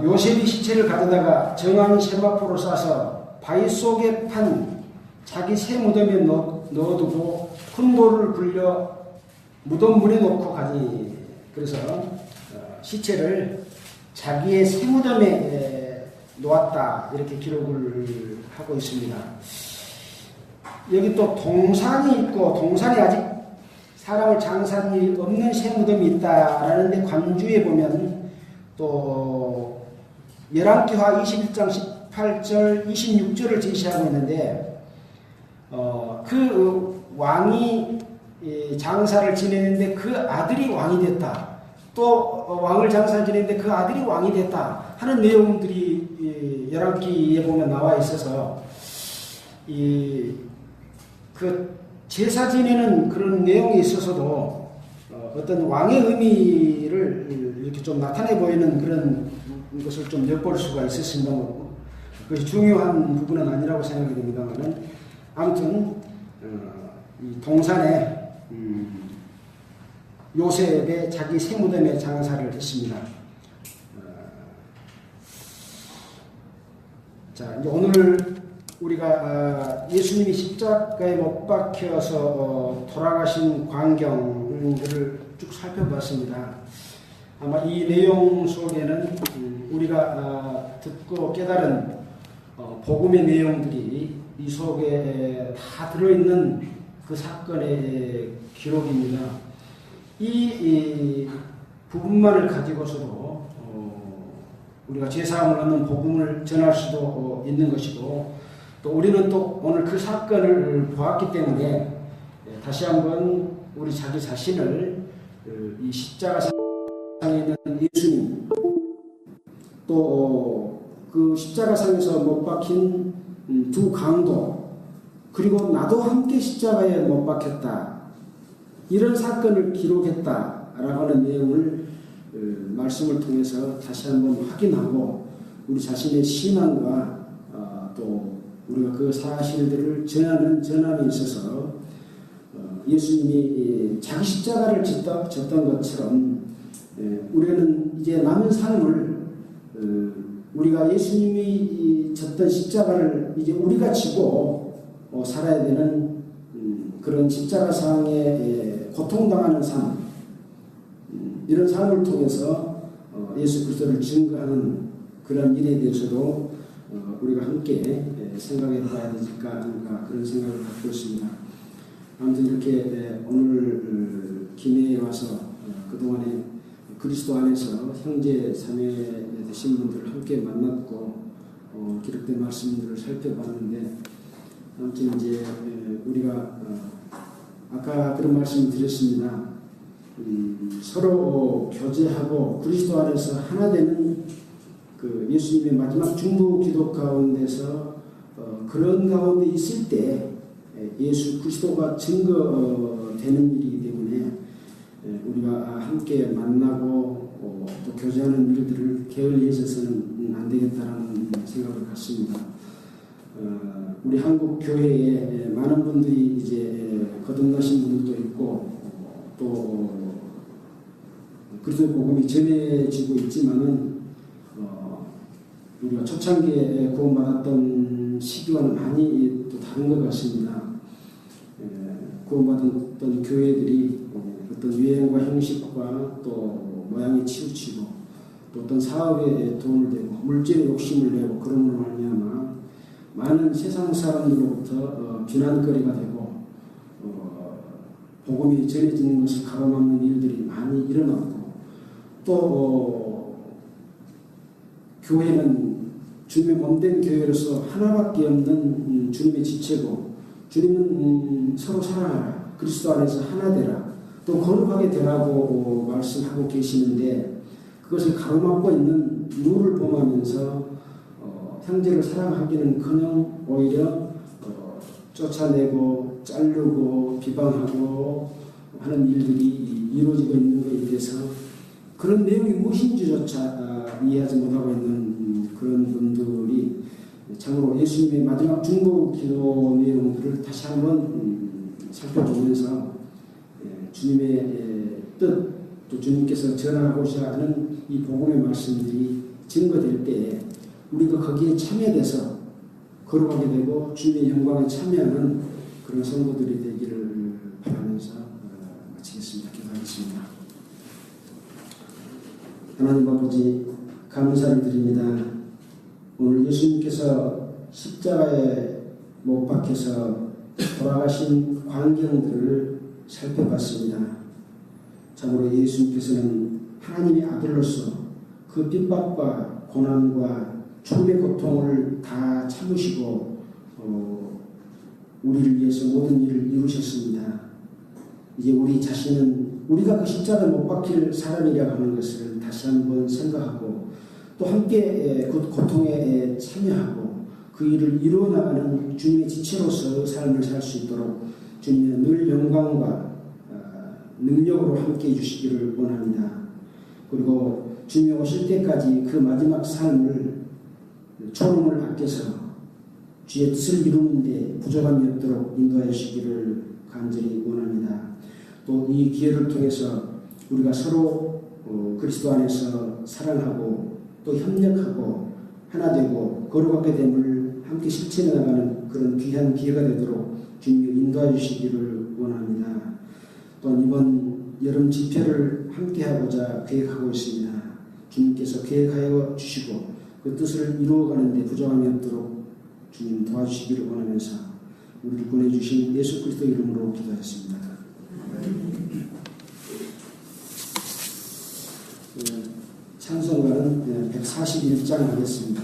요셉이 시체를 가져다가 정한 세마포로 싸서 바위 속에 판 자기 새 무덤에 넣어두고 큰 돌을 굴려 무덤 문에 놓고 가니. 그래서 시체를 자기의 새 무덤에 놓았다, 이렇게 기록을 하고 있습니다. 여기 또 동산이 있고 동산이 아직 사람을 장사한 일이 없는 새 무덤이 있다라는데 관주에 보면 또 열왕기하 21장 18절 26절을 제시하고 있는데 그 왕이 장사를 지내는데 그 아들이 왕이 됐다, 또 왕을 장사를 지내는데 그 아들이 왕이 됐다 하는 내용들이 열왕기에 보면 나와 있어서 그 제사 지내는 그런 내용에 있어서도 어떤 왕의 의미를 이렇게 좀 나타내 보이는 그런 것을 좀 엿볼 수가 있었습니다. 그것이 중요한 부분은 아니라고 생각이 됩니다만은 아무튼 이 동산에 요셉의 자기 새 무덤에 장사를 했습니다. 자, 이제 오늘 우리가 예수님이 십자가에 못 박혀서 돌아가신 광경들을 쭉 살펴봤습니다. 아마 이 내용 속에는 우리가 듣고 깨달은 복음의 내용들이 이 속에 다 들어있는 그 사건의 기록입니다. 이 부분만을 가지고서도 우리가 죄사함을 얻는 복음을 전할 수도 있는 것이고, 또 우리는 또 오늘 그 사건을 보았기 때문에 다시 한번 우리 자기 자신을 이 십자가상에 있는 예수님, 또 그 십자가상에서 못 박힌 두 강도, 그리고 나도 함께 십자가에 못 박혔다, 이런 사건을 기록했다라고 하는 내용을 말씀을 통해서 다시 한번 확인하고 우리 자신의 신앙과 또 우리가 그 사실들을 전하는 전함에 있어서 예수님이 자기 십자가를 졌던 것처럼 우리는 이제 남은 삶을 우리가 예수님이 졌던 십자가를 이제 우리가 지고 살아야 되는 그런 십자가상에 고통당하는 삶, 이런 삶을 통해서 예수 그리스도를 증거하는 그런 일에 대해서도 우리가 함께 생각해 봐야 되니까 그런 생각을 갖고 있습니다. 아무튼 이렇게 오늘 김해에 와서 그동안에 그리스도 안에서 형제 자매 되신 분들을 함께 만났고 기록된 말씀들을 살펴봤는데, 아무튼 이제 우리가 아까 그런 말씀을 드렸습니다. 서로 교제하고 그리스도 안에서 하나 되는 그 예수님의 마지막 중보 기도 가운데서 그런 가운데 있을 때 예수 그리스도가 증거되는 일이기 때문에 우리가 함께 만나고 또 교제하는 일들을 게을리해서는 안 되겠다라는 생각을 갖습니다. 우리 한국 교회에 많은 분들이 이제 거듭나신 분들도 있고 또 그리스도 복음이 전해지고 있지만은 우리가 초창기에 구원받았던 시기와는 많이 또 다른 것 같습니다. 구원받았던 교회들이 어떤 유행과 형식과 또 모양에 치우치고 또 어떤 사업에 돈을 대고 물질에 욕심을 내고 그런 걸로 말미암아 많은 세상 사람들로부터 비난거리가 되고 복음이 전해지는 것을 가로막는 일들이 많이 일어났고 또 교회는 주님의 몸된 교회로서 하나밖에 없는 주님의 지체고 주님은 서로 사랑하라, 그리스도 안에서 하나 되라, 또 거룩하게 되라고 말씀하고 계시는데 그것을 가로막고 있는 룰을 범하면서 형제를 사랑하기는커녕 오히려 쫓아내고 자르고 비방하고 하는 일들이 이루어지고 있는 것에 대해서 그런 내용이 무엇인지조차 이해하지 못하고 있는 그런 분들이 참으로 예수님의 마지막 중보 기도 내용들을 다시 한번 살펴보면서 주님의 뜻, 또 주님께서 전하고자 하는 이 복음의 말씀들이 증거될 때에 우리가 거기에 참여돼서 거룩하게 되고 주님의 영광에 참여하는 그런 성도들이 되기를 바라면서 마치겠습니다. 기도하겠습니다. 하나님 아버지, 감사를 드립니다. 오늘 예수님께서 십자가에 못 박혀서 돌아가신 광경들을 살펴봤습니다. 참으로 예수님께서는 하나님의 아들로서 그 핍박과 고난과 죽음의 고통을 다 참으시고 우리를 위해서 모든 일을 이루셨습니다. 이제 우리 자신은 우리가 그 십자가에 못 박힐 사람이라고 하는 것을 다시 한번 생각하고 또 함께 그 고통에 참여하고 그 일을 이루어나가는 주님의 지체로서 삶을 살 수 있도록 주님의 늘 영광과 능력으로 함께 해주시기를 원합니다. 그리고 주님이 오실 때까지 그 마지막 삶을 초롱을 아껴서 주의 뜻을 이루는 데 부족함이 없도록 인도하여 주시기를 간절히 원합니다. 또 이 기회를 통해서 우리가 서로 그리스도 안에서 사랑하고 또 협력하고 하나 되고 거룩하게 됨을 함께 실천해 나가는 그런 귀한 기회가 되도록 주님이 인도해 주시기를 원합니다. 또 이번 여름 집회를 함께 하고자 계획하고 있습니다. 주님께서 계획하여 주시고 그 뜻을 이루어가는 데 부족함이 없도록 주님 도와주시기를 원하면서 우리를 보내주신 예수 그리스도 이름으로 기도하겠습니다. 찬송가는 141장 하겠습니다.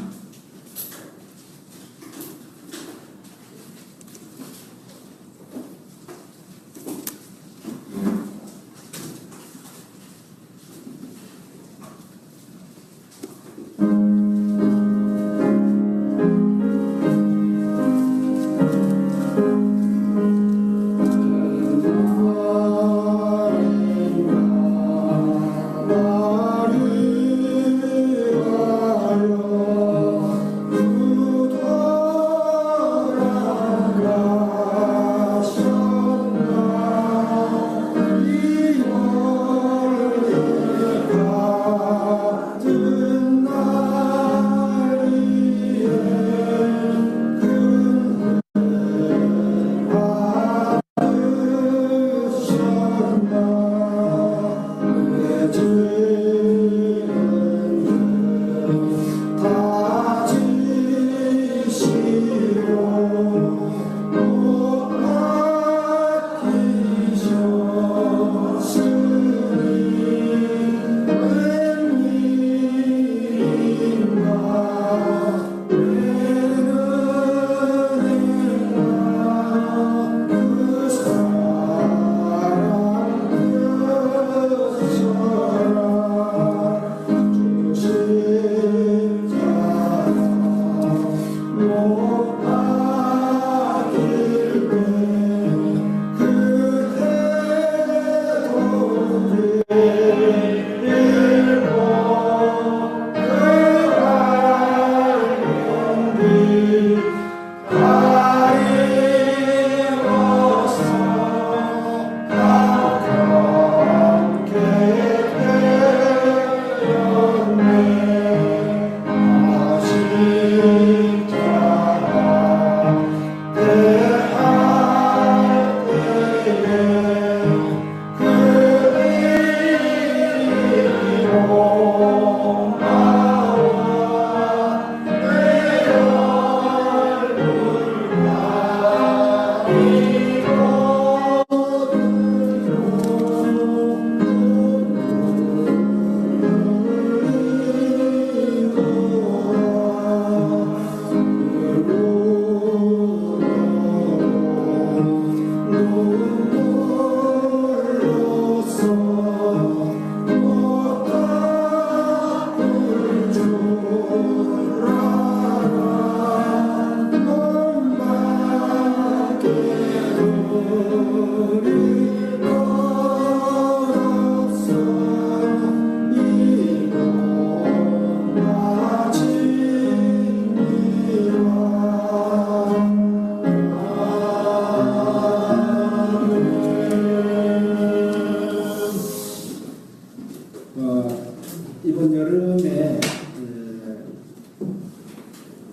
이번 여름에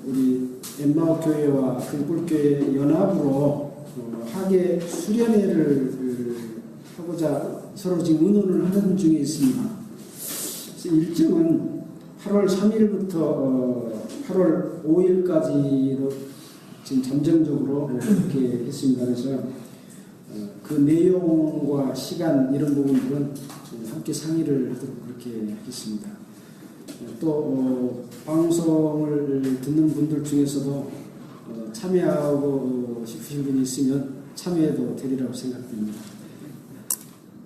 우리 엠마오 교회와 등불교회 연합으로 학예 수련회를 하고자 서로 지금 의논을 하는 중에 있습니다. 일정은 8월 3일부터 8월 5일까지로 지금 잠정적으로 그렇게 했습니다. 그래서 그 내용과 시간 이런 부분들은 함께 상의를 하도록 그렇게 하겠습니다. 또 방송을 듣는 분들 중에서도 참여하고 싶으신 분이 있으면 참여해도 되리라고 생각됩니다.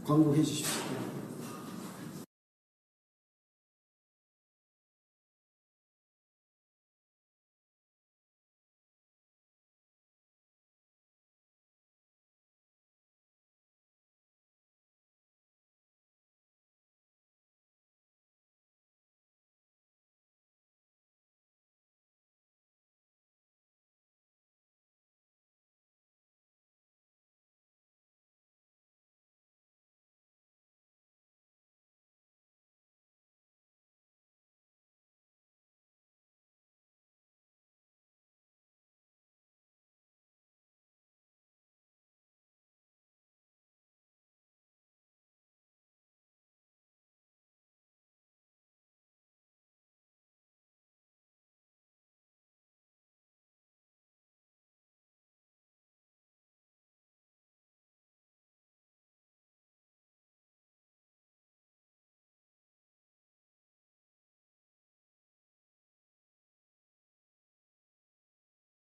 광고해 주십시오.